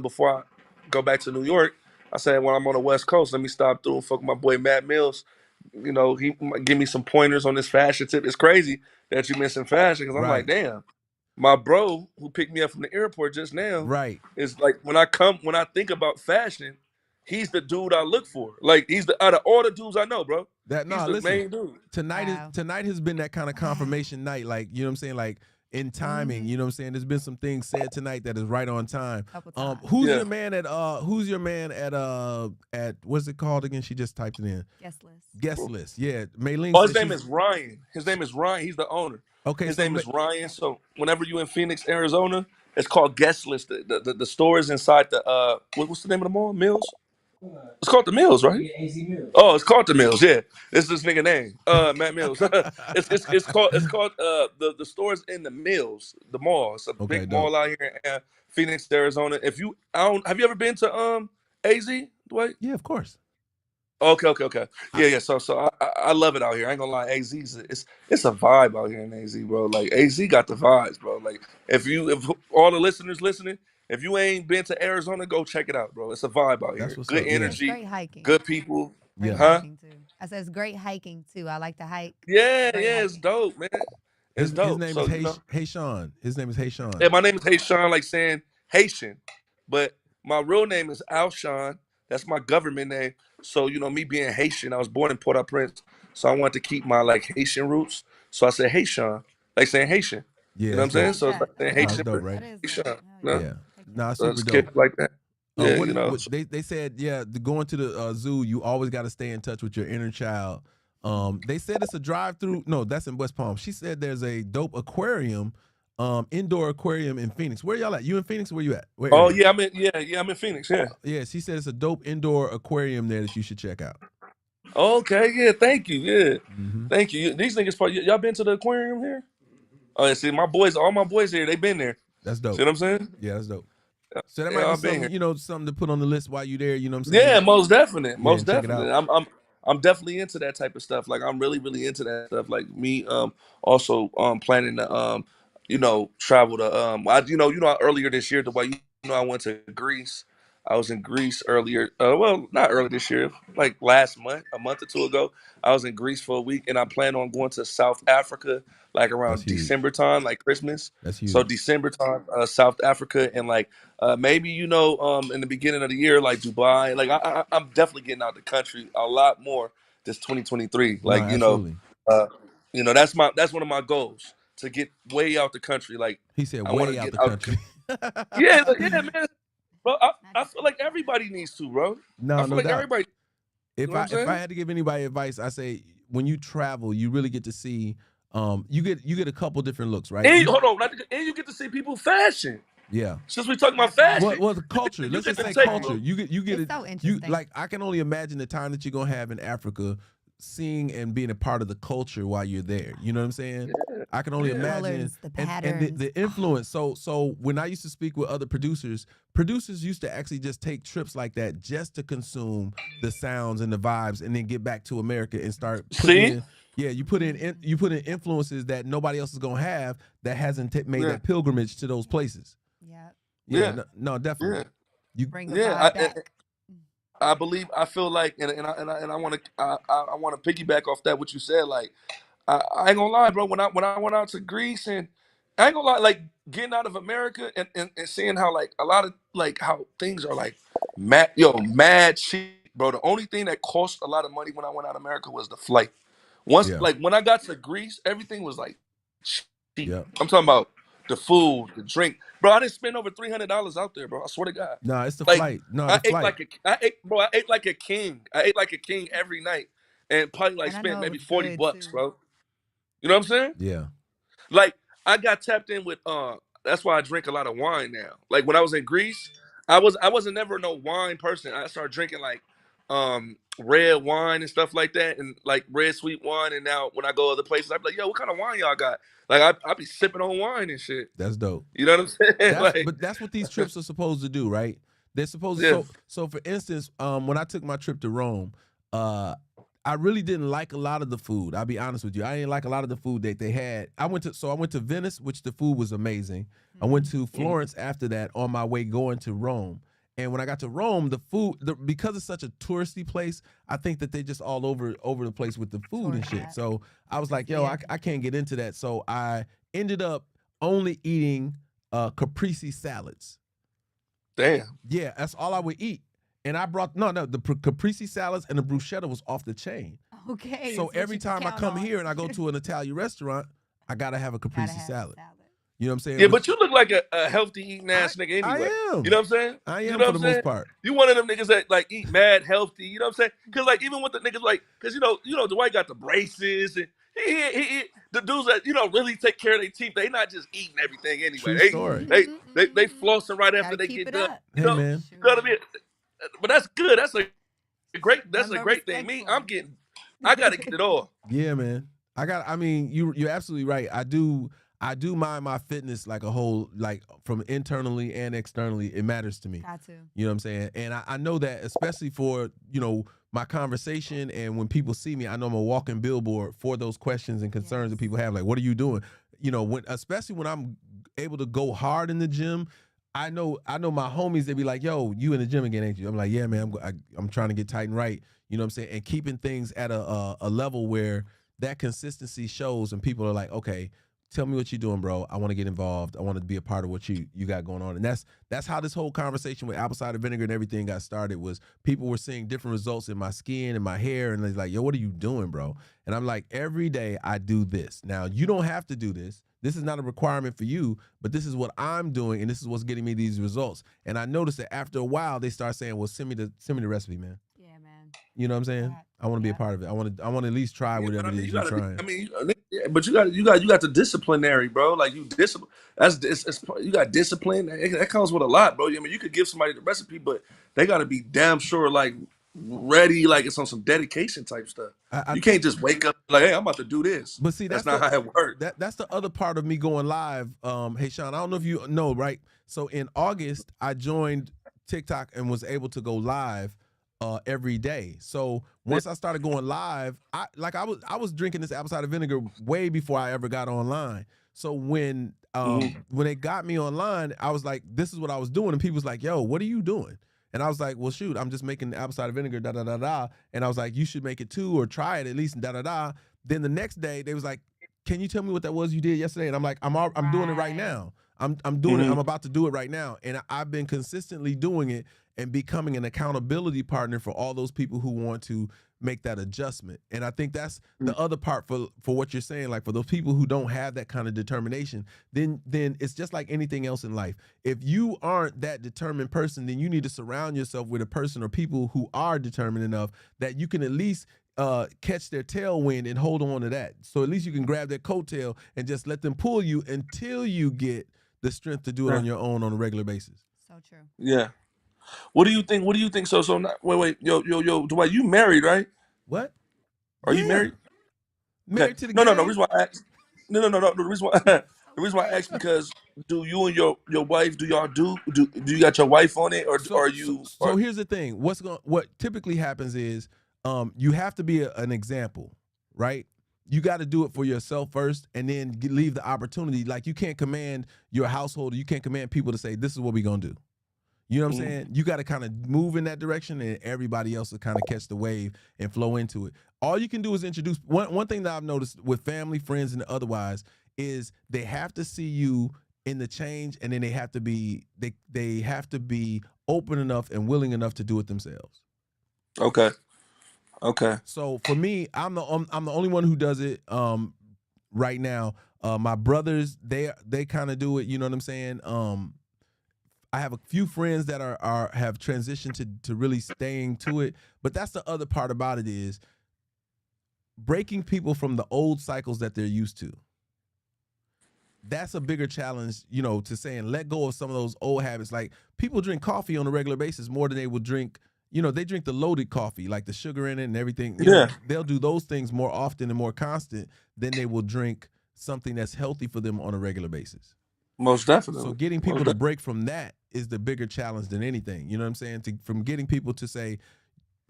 Before I go back to New York, I said, when I'm on the West Coast, let me stop through and fuck with my boy Matt Mills. He might give me some pointers on this fashion tip. It's crazy that you mentioned fashion, because I'm like, damn, my bro who picked me up from the airport just now, is like, when I think about fashion, he's the dude I look for. Like, he's out of all the dudes I know, bro. He's the main dude. Tonight has been that kind of confirmation night. Like, you know what I'm saying? Like, in timing, you know what I'm saying? There's been some things said tonight that is right on time. Who's your man at what's it called again? She just typed it in. Guest list. Yeah. Maylene. His name is Ryan. He's the owner. Okay. His name is Ryan. So whenever you in Phoenix, Arizona, it's called Guest List. The store is inside the what's the name of the mall? Mills? It's called the Mills, right? Yeah, AZ Mills. Oh, it's called the Mills. Yeah, it's this nigga name, Matt Mills. it's called the stores in the Mills, the mall. It's a big mall out here in Phoenix, Arizona. Have you ever been to AZ, Dwight? Yeah, of course. Okay. Yeah. So I love it out here. I ain't gonna lie, AZ it's a vibe out here in AZ, bro. Like, AZ got the vibes, bro. Like, if all the listeners listening, If you ain't been to Arizona, go check it out, bro. It's a vibe out That's here. what's Good up. Yeah. It's energy, great hiking. good people. Great Yeah. Huh? hiking too. I said it's great hiking too. I like to hike. Yeah, Great yeah, it's hiking. dope, man. It's His dope. name is So, you know. Haishawn. His name is Haishawn. Yeah, my name is Haishawn, like saying Haitian, but my real name is Alshon. That's my government name. So, you know, me being Haitian, I was born in Port-au-Prince, so I wanted to keep my like Haitian roots. So I said Haishawn, like saying Haitian. Yeah, You know what I'm that's I saying? dope. like So it's like that. saying That's No, it's Haitian, dope. dope, but right? That is dope. Haitian. Hell You know? yeah. Yeah. Heck No, yeah. it's So super it's dope. kicked like that. Yeah, What you know. they said, yeah, going to the zoo, you always got to stay in touch with your inner child. They said it's a drive through. No, that's in West Palm. She said there's a dope aquarium, indoor aquarium in Phoenix. Where y'all at? You in Phoenix? Where you at? Where Oh area? yeah, I'm in Phoenix. Yeah. Yeah, she said it's a dope indoor aquarium there that you should check out. Okay. Yeah. Thank you. Yeah. Mm-hmm. Thank you. These niggas, y'all been to the aquarium here? Oh, yeah, see, my boys, all my boys here, they been there. That's See dope. what I'm saying? Yeah, that's dope. So that Yeah, might be I've been something, here. you know, something to put on the list while you there. You know what I'm Yeah, saying? most definite, Yeah, most and check it definitely. out. I'm definitely into that type of stuff. Like I'm really, really into that stuff. Like me, also planning to you know, travel to earlier this year, the way you know I went to Greece. I was in Greece earlier. Well, not earlier this year, like last month, a month or two ago. I was in Greece for a week, and I plan on going to South Africa, like That's around huge. December time, like Christmas. That's So huge. December time, South Africa, and like maybe in the beginning of the year, like Dubai. Like I'm definitely getting out the country a lot more this 2023. No, Like absolutely. uh, that's one of my goals to get way out the country. Like He said I want to way out get the out. country. Yeah, yeah, man. Bro, Not I just feel that. like everybody needs to, bro. I No, feel no like doubt. everybody. You know what I'm If I saying? had to give anybody advice, I say when you travel, you really get to see you get a couple different looks, right? And hold on, and you get to see people fashion. Yeah. Since we talking about That part. fashion, Well, the culture. you Let's get just to say That take. part. culture. You get It's it. so You interesting. like I can only imagine the time that you're gonna have in Africa, seeing and being a part of the culture while you're there. You know what I'm saying? I can only The Yeah. imagine, colors, the and patterns. the influence. So when I used to speak with other producers used to actually just take trips like that just to consume the sounds and the vibes, and then get back to America and start putting See? in. Yeah, you put in influences that nobody else is gonna have that hasn't made Yeah, that pilgrimage to those places. Yep. Yeah, yeah, no, definitely. yeah, You Bring the yeah. vibe back. I believe. I feel like, and I want to I want to piggyback off that what you said. Like I ain't gonna lie, bro. When I went out to Greece, and I ain't gonna lie, like getting out of America and seeing how like a lot of like how things are like mad cheap, bro. The only thing that cost a lot of money when I went out of America was the flight. Once yeah, like when I got to Greece, everything was like cheap. yeah. I'm talking about the food, the drink, bro. I didn't spend over $300 out there, bro. I swear to God. No, it's the Like flight. No, the flight. I ate like a king. I ate like a king every night, and probably like And I spent know it maybe was 40 good bucks, too. bro. You know what I'm saying? Yeah. Like I got tapped in with that's why I drink a lot of wine now. Like when I was in Greece, I wasn't never no wine person. I started drinking like red wine and stuff like that, and like red sweet wine. And now when I go other places, I be like, yo, what kind of wine y'all got? Like I be sipping on wine and shit. That's dope. You know what I'm saying? Like That's what these trips are supposed to do, right? They're supposed to yeah, so for instance, when I took my trip to Rome, I really didn't like a lot of the food. I'll be honest with you. I didn't like a lot of the food that they had. I went to Venice, which the food was amazing. I went to Florence after that on my way going to Rome. And when I got to Rome, the food, because it's such a touristy place, I think that they just all over the place with the food and Tourist shit. trap. So I was like, yo, Yeah. I can't get into that. So I ended up only eating caprese salads. damn. Yeah, that's all I would eat. And I brought the caprese salads and the bruschetta was off the chain. Okay. So it's what every you can time I count come on. here and I go to an Italian restaurant, I gotta have a Gotta caprese have salad. salad. You know what I'm saying? Yeah, but you look like a healthy eating ass nigga I anyway. am. You know what I'm saying? I You am know for what the I'm most saying? part. You one of them niggas that like eat mad healthy. You know what I'm saying? Because like even with the niggas like, because Dwight got the braces and the dudes that really take care of their teeth. They not just eating everything True anyway. story. They flossing right after Gotta they keep get it done. up. You Hey know, man. you know what I mean? But that's good. That's Nothing a but great thing. respect Me, for I'm 'em. getting. I gotta get it all. Yeah, man. I mean, you're absolutely right. I do mind my fitness like a whole, like from internally and externally. It matters to me. Got to. You know what I'm saying? And I know that especially for, my conversation and when people see me, I know I'm a walking billboard for those questions and concerns that people have. Like, what are you doing? Especially when I'm able to go hard in the gym, I know my homies, they be like, yo, you in the gym again, ain't you? I'm like, yeah, man, I'm trying to get tight and right. You know what I'm saying? And keeping things at a level where that consistency shows and people are like, okay, tell me what you're doing, bro. I want to get involved. I want to be a part of what you got going on. And that's how this whole conversation with apple cider vinegar and everything got started, was people were seeing different results in my skin and my hair. And they're like, yo, what are you doing, bro? And I'm like, every day I do this. Now, you don't have to do this. This is not a requirement for you, but this is what I'm doing, and this is what's getting me these results. And I noticed that after a while, they start saying, well, send me the recipe, man. Yeah, man. You know what I'm saying? I want to be a part of it. I want to at least try whatever it is you're trying. I mean, but you got the disciplinary, bro. Like you discipline. You got discipline. That comes with a lot, bro. I mean, you could give somebody the recipe, but they got to be damn sure, like, ready, like it's on some dedication type stuff. You can't just wake up like, hey, I'm about to do this. But see, that's not how it works. That's the other part of me going live. Haishawn, I don't know if you know, right? So in August, I joined TikTok and was able to go live every day. So once I started going live, I was drinking this apple cider vinegar way before I ever got online. So when they got me online, I was like, this is what I was doing, and people was like, yo, what are you doing? And I was like, well, shoot, I'm just making apple cider vinegar, da da da da. And I was like, you should make it too, or try it at least, and da da da. Then the next day, they was like, can you tell me what that was you did yesterday? And I'm like, I'm doing it right now. I'm doing it. I'm about to do it right now. And I've been consistently doing it and becoming an accountability partner for all those people who want to make that adjustment. And I think that's the other part for what you're saying. Like, for those people who don't have that kind of determination, then it's just like anything else in life. If you aren't that determined person, then you need to surround yourself with a person or people who are determined enough that you can at least catch their tailwind and hold on to that. So at least you can grab their coattail and just let them pull you until you get the strength to do it on your own on a regular basis. So true. Yeah. What do you think? So not, wait, yo, Dwight, you married, right? What? Are you married? Married to the No. game? The reason why I asked, no. The reason why I asked, because do you and your wife, do you got your wife on it, or are you? So here's the thing. What typically happens is you have to be an example, right? You got to do it for yourself first, and then leave the opportunity. Like, you can't command your household, or you can't command people to say, this is what we're going to do. You know what I'm saying? You got to kind of move in that direction, and everybody else will kind of catch the wave and flow into it. All you can do is introduce. One thing that I've noticed with family, friends, and otherwise is they have to see you in the change, and then they have to be open enough and willing enough to do it themselves. Okay. So for me, I'm the only one who does it right now. My brothers, they kind of do it. You know what I'm saying? I have a few friends that have transitioned to really staying to it. But that's the other part about it, is breaking people from the old cycles that they're used to. That's a bigger challenge, to saying let go of some of those old habits. Like, people drink coffee on a regular basis more than they would drink. They drink the loaded coffee, like the sugar in it and everything. They'll do those things more often and more constant than they will drink something that's healthy for them on a regular basis. Most definitely. So getting people to break from that is the bigger challenge than anything. You know what I'm saying? From getting people to say,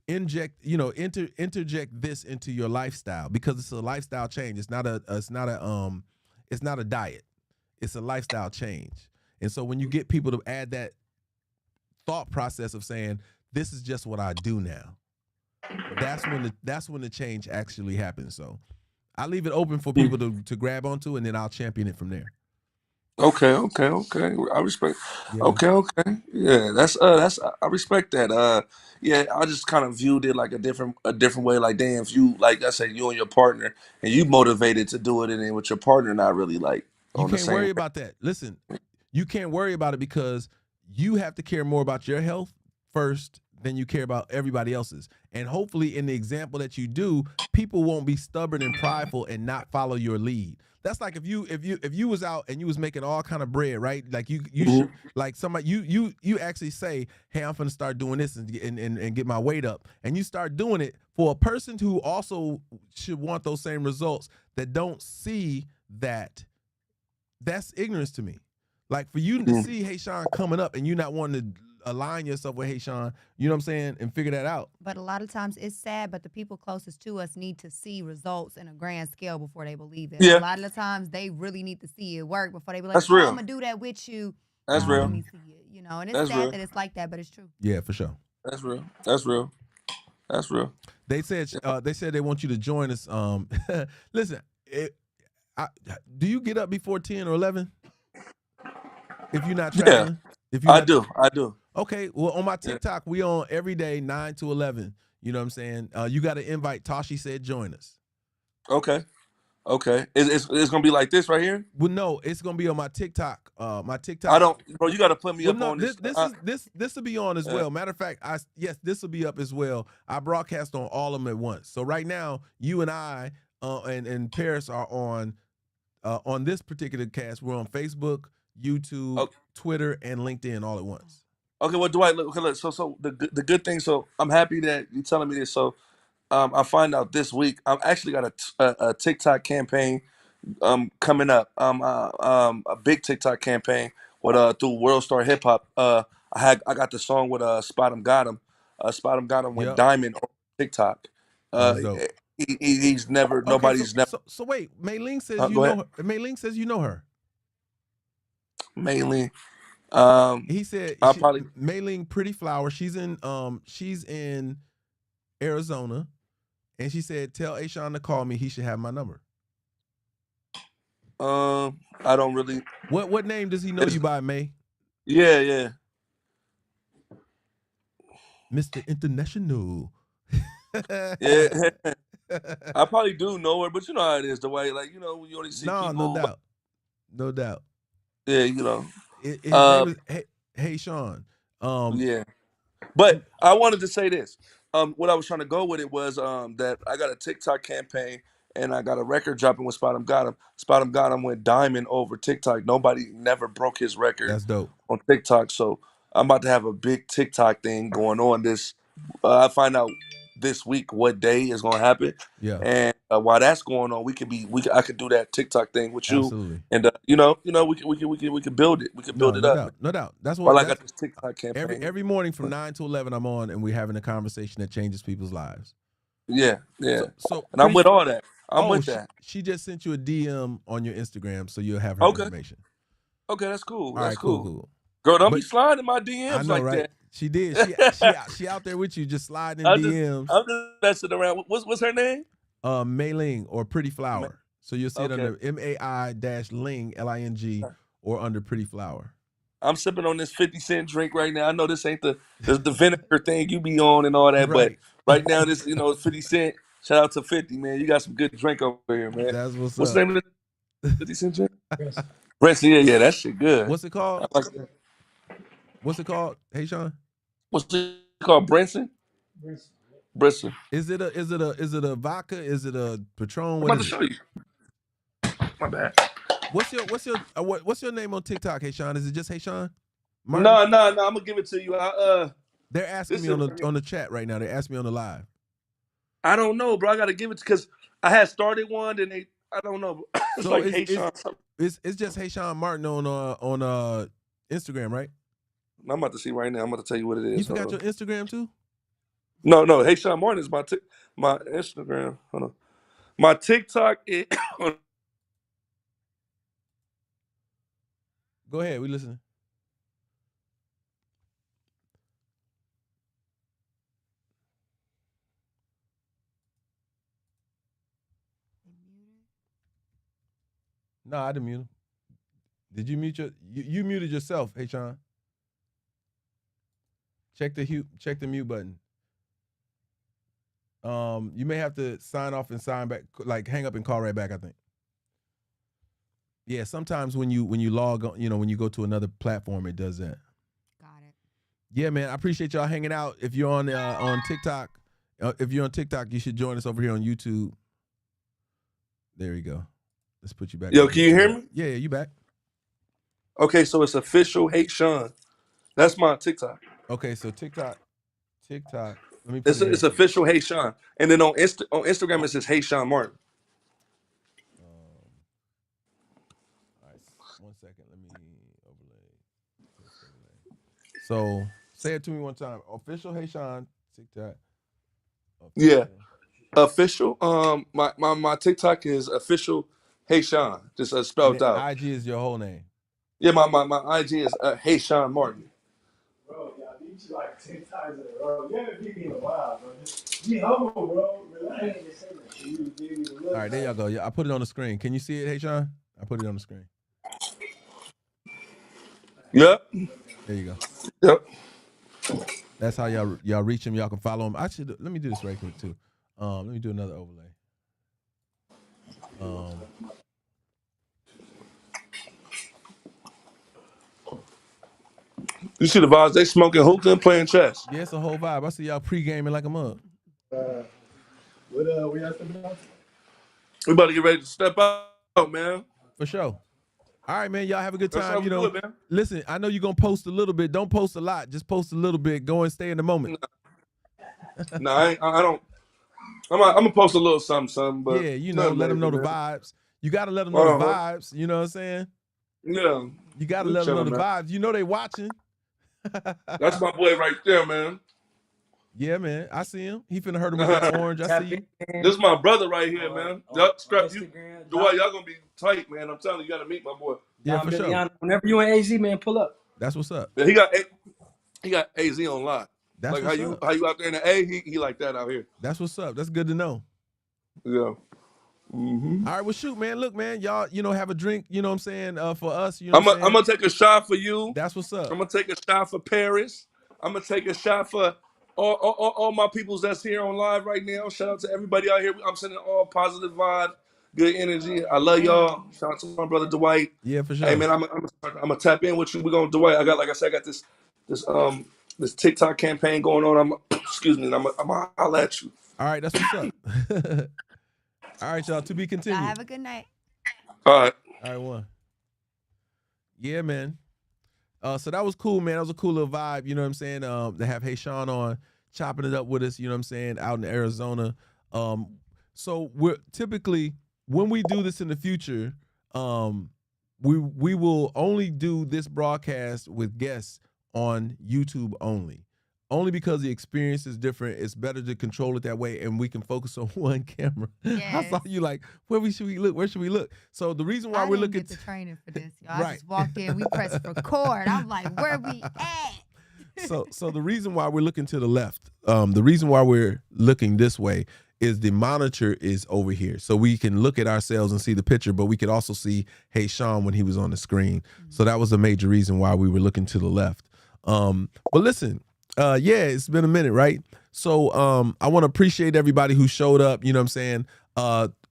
interject this into your lifestyle, because it's a lifestyle change. It's not a diet. It's a lifestyle change. And so when you get people to add that thought process of saying, this is just what I do now, that's when the change actually happens. So I leave it open for people to grab onto, and then I'll champion it from there. Okay. I respect. Yeah. Okay. Yeah, that's I respect that. Yeah, I just kind of viewed it like a different way. Like, damn, if you, like I said, you and your partner, and you motivated to do it, and then with your partner not really like on the same. You can't worry about that. Listen, you can't worry about it, because you have to care more about your health first than you care about everybody else's. And hopefully, in the example that you do, people won't be stubborn and prideful and not follow your lead. That's like if you was out and you was making all kind of bread, right? Like you should, like somebody you actually say, hey, I'm finna start doing this and get my weight up, and you start doing it for a person who also should want those same results, that don't see that. That's ignorance to me. Like, for you to see Haishawn coming up and you not wanting to align yourself with Haishawn, you know what I'm saying, and figure that out. But a lot of times it's sad, but the people closest to us need to see results in a grand scale before they believe it. Yeah. A lot of the times they really need to see it work before they be like, That's real. I'm going to do that with you. That's Now let real. me see it. You know, and it's That's sad real. that it's like that, but it's true. Yeah, for sure. That's real. That's real. That's real. They said they want you to join us. Listen, do you get up before 10 or 11? If you're not Yeah, traveling, if you're I not, do. I do. okay. Well, on my Yeah. TikTok, we on every day 9 to 11. You know what I'm saying? You got to invite. Tashi said join us. Okay. Okay. It's gonna be like this right here. Well, no, it's gonna be on my TikTok. My TikTok. I don't, bro. You got to put me Well, up no, on this. this will be on as well. Matter of fact, yes, this will be up as well. I broadcast on all of them at once. So right now, you and I and Paris are on this particular cast. We're on Facebook, YouTube, Twitter, and LinkedIn all at once. Okay. What do I look? Okay, look. So the good thing. So I'm happy that you're telling me this. So I find out this week. I've actually got a TikTok campaign coming up. A big TikTok campaign with through World Star Hip Hop. I got the song with Spot 'em Got 'em. Spot 'em Got 'em went diamond on TikTok. That's dope. He's never Okay, nobody's never. So wait, Mei-Ling says Go ahead. Mei-Ling says you know her. Mainly. He said Mei-Ling Pretty Flower. She's in Arizona, and she said tell Haishawn to call me. He should have my number. I don't really. What name does he know you by, May? Yeah. Mr. International. Yeah. I probably do know her, but you know how it is. The way, like, you know, when you only see people. No doubt. Yeah, you know. His name is Haishawn. Yeah. But I wanted to say this. What I was trying to go with it was that I got a TikTok campaign and I got a record dropping with Spot 'em Got 'em. Spot 'em Got 'em went diamond over TikTok. Nobody never broke his record. That's dope. On TikTok. So I'm about to have a big TikTok thing going on this. I find out this week what day is gonna happen. Yeah. And while that's going on, I could do that TikTok thing with you. Absolutely. And we can build it. We can build it up. No doubt. That's what Well, I got this TikTok campaign. Every morning from 9 to 11, I'm on, and we're having a conversation that changes people's lives. Yeah. So and I'm with all that. I'm with that. She just sent you a DM on your Instagram, so you'll have her information. Okay, that's cool. All right, cool. Girl, don't be sliding my DMs I know, like right? that. She did. She out there with you, just sliding in DMs. I'm just messing around. What's her name? Mei-Ling or Pretty Flower. So you'll see it under MAI-Ling LING or under Pretty Flower. I'm sipping on this 50 cent drink right now. I know this ain't the vinegar thing you be on and all that, right. But right now this 50 cent. Shout out to 50, man. You got some good drink over here, man. That's what's the name of the 50 cent drink? Branson, yeah, that shit good. What's it called? I like that. What's it called? Haishawn? What's it called? Branson? Branson. Is it a vodka? Is it a Patron? I'm about to show you. My bad. What's your name on TikTok, Haishawn? Is it just Haishawn Martin? No. I'm gonna give it to you. They're asking me on the chat right now. They asked me on the live. I don't know, bro. I gotta give it because I had started one, and I don't know. It's so like Haishawn. It's just Haishawn Martin on Instagram, right? I'm about to see right now. I'm about to tell you what it is. You forgot your Instagram too? No. Haishawn Martin is my Instagram. Hold on. My TikTok is. Go ahead. We listening. No, I didn't mute him. Did you mute you muted yourself, Haishawn? Check the mute button. You may have to sign off and sign back, like hang up and call right back, I think. Yeah, sometimes when you log on, when you go to another platform, it does that. Got it. Yeah, man, I appreciate y'all hanging out. If you're on TikTok, you should join us over here on YouTube. There you go. Let's put you back. Yo, can you hear me? Yeah, you back. Okay, so it's official Haishawn. That's my TikTok. Okay, so TikTok. Let me. It's official Haishawn, and then on Instagram it says Haishawn Martin. All right, 1 second. Let me overlay. So say it to me one time. Official Haishawn TikTok. Yeah, official. My TikTok is official Haishawn, just spelled out. IG is your whole name. Yeah, my IG is Haishawn Martin. Bro, y'all beat you like 10 times in a row. You haven't beat me in a while, bro. Just be humble, bro. Relax. All right, there y'all go. Yeah, I put it on the screen. Can you see it, Haishawn? I put it on the screen. Yep. There you go. Yep. That's how y'all reach him. Y'all can follow him. Let me do this right quick too. Let me do another overlay. You see the vibes? They smoking hookah and playing chess. Yeah, it's a whole vibe. I see y'all pre-gaming like a mug. What we got stepping out? We about to get ready to step out, man. For sure. All right, man. Y'all have a good That's time. how we You do know, it, man. listen, I know you're gonna post a little bit. Don't post a lot. Just post a little bit. Go and stay in the moment. No, I don't. I'm gonna post a little something, but yeah, you know, let them know the vibes. You gotta let them know the vibes. You know what I'm saying? Yeah. You gotta let them know the vibes. You know they watching. That's my boy right there, man. Yeah, man. I see him. He finna hurt him with that orange. I see you. This is my brother right here, man. Scrap you. Dwight, y'all gonna be tight, man. I'm telling you, you gotta meet my boy. Yeah, for sure. Whenever you in AZ, man, pull up. That's what's up. Yeah, he got AZ on lock. That's like what's how you out there in the A, he like that out here. That's what's up. That's good to know. Yeah. Mm-hmm. All right, well, shoot, man. Look, man, y'all, you know, have a drink. You know what I'm saying? For us, you I'm know, what I'm saying? gonna take a shot for you. That's what's up. I'm gonna take a shot for Paris. I'm gonna take a shot for all my peoples that's here on live right now. Shout out to everybody out here. I'm sending all positive vibe, good energy. I love y'all. Shout out to my brother Dwight. Yeah, for sure. Hey man, I'm gonna tap in with you. We're gonna Dwight. I got this TikTok campaign going on. Excuse me, and I'm gonna holler at you. All right, that's what's up. All right, y'all. To be continued. Y'all have a good night. All right. All right, one. Yeah, man. So that was cool, man. That was a cool little vibe, you know what I'm saying? To have Haishawn on, chopping it up with us, you know what I'm saying, out in Arizona. So we're typically, when we do this in the future, we will only do this broadcast with guests on YouTube only. Only because the experience is different. It's better to control it that way, and we can focus on one camera. Yes. I saw you like, where should we look? Where should we look? So the reason why we're looking get the training for this, y'all. Right. I just walked in, we pressed record. I'm like, where we at? So the reason why we're looking to the left, the reason why we're looking this way is the monitor is over here. So we can look at ourselves and see the picture, but we could also see Haishawn when he was on the screen. Mm-hmm. So that was a major reason why we were looking to the left. But listen, yeah, it's been a minute, right? So I want to appreciate everybody who showed up, you know what I'm saying?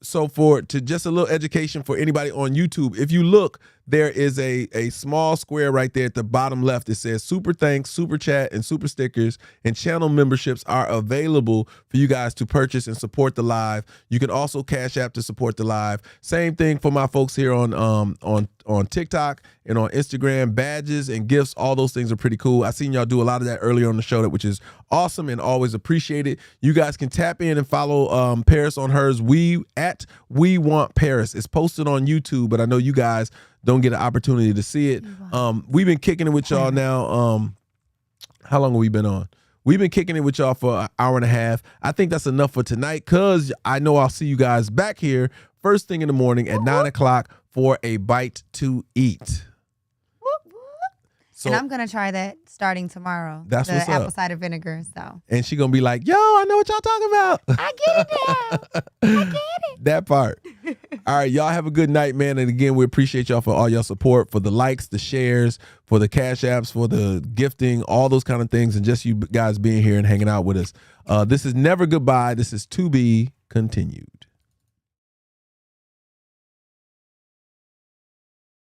So to just a little education for anybody on YouTube, if you look, there is a small square right there at the bottom left. It says super thanks, super chat, and super stickers, and channel memberships are available for you guys to purchase and support the live. You can also Cash App to support the live. Same thing for my folks here on TikTok and on Instagram. Badges and gifts, all those things are pretty cool. I seen y'all do a lot of that earlier on the show, which is awesome and always appreciated. You guys can tap in and follow Paris on hers. We Want Paris. It's posted on YouTube, but I know you guys don't get an opportunity to see it. We've been kicking it with y'all now. How long have we been on? We've been kicking it with y'all for an hour and a half. I think that's enough for tonight, because I know I'll see you guys back here first thing in the morning at 9 o'clock for a bite to eat. So, and I'm going to try that starting tomorrow. That's what's up. The apple cider vinegar. So. And she going to be like, yo, I know what y'all talking about. I get it now. I get it. That part. All right, y'all have a good night, man. And again, we appreciate y'all for all your support, for the likes, the shares, for the Cash Apps, for the gifting, all those kind of things, and just you guys being here and hanging out with us. This is Never Goodbye. This is To Be Continued.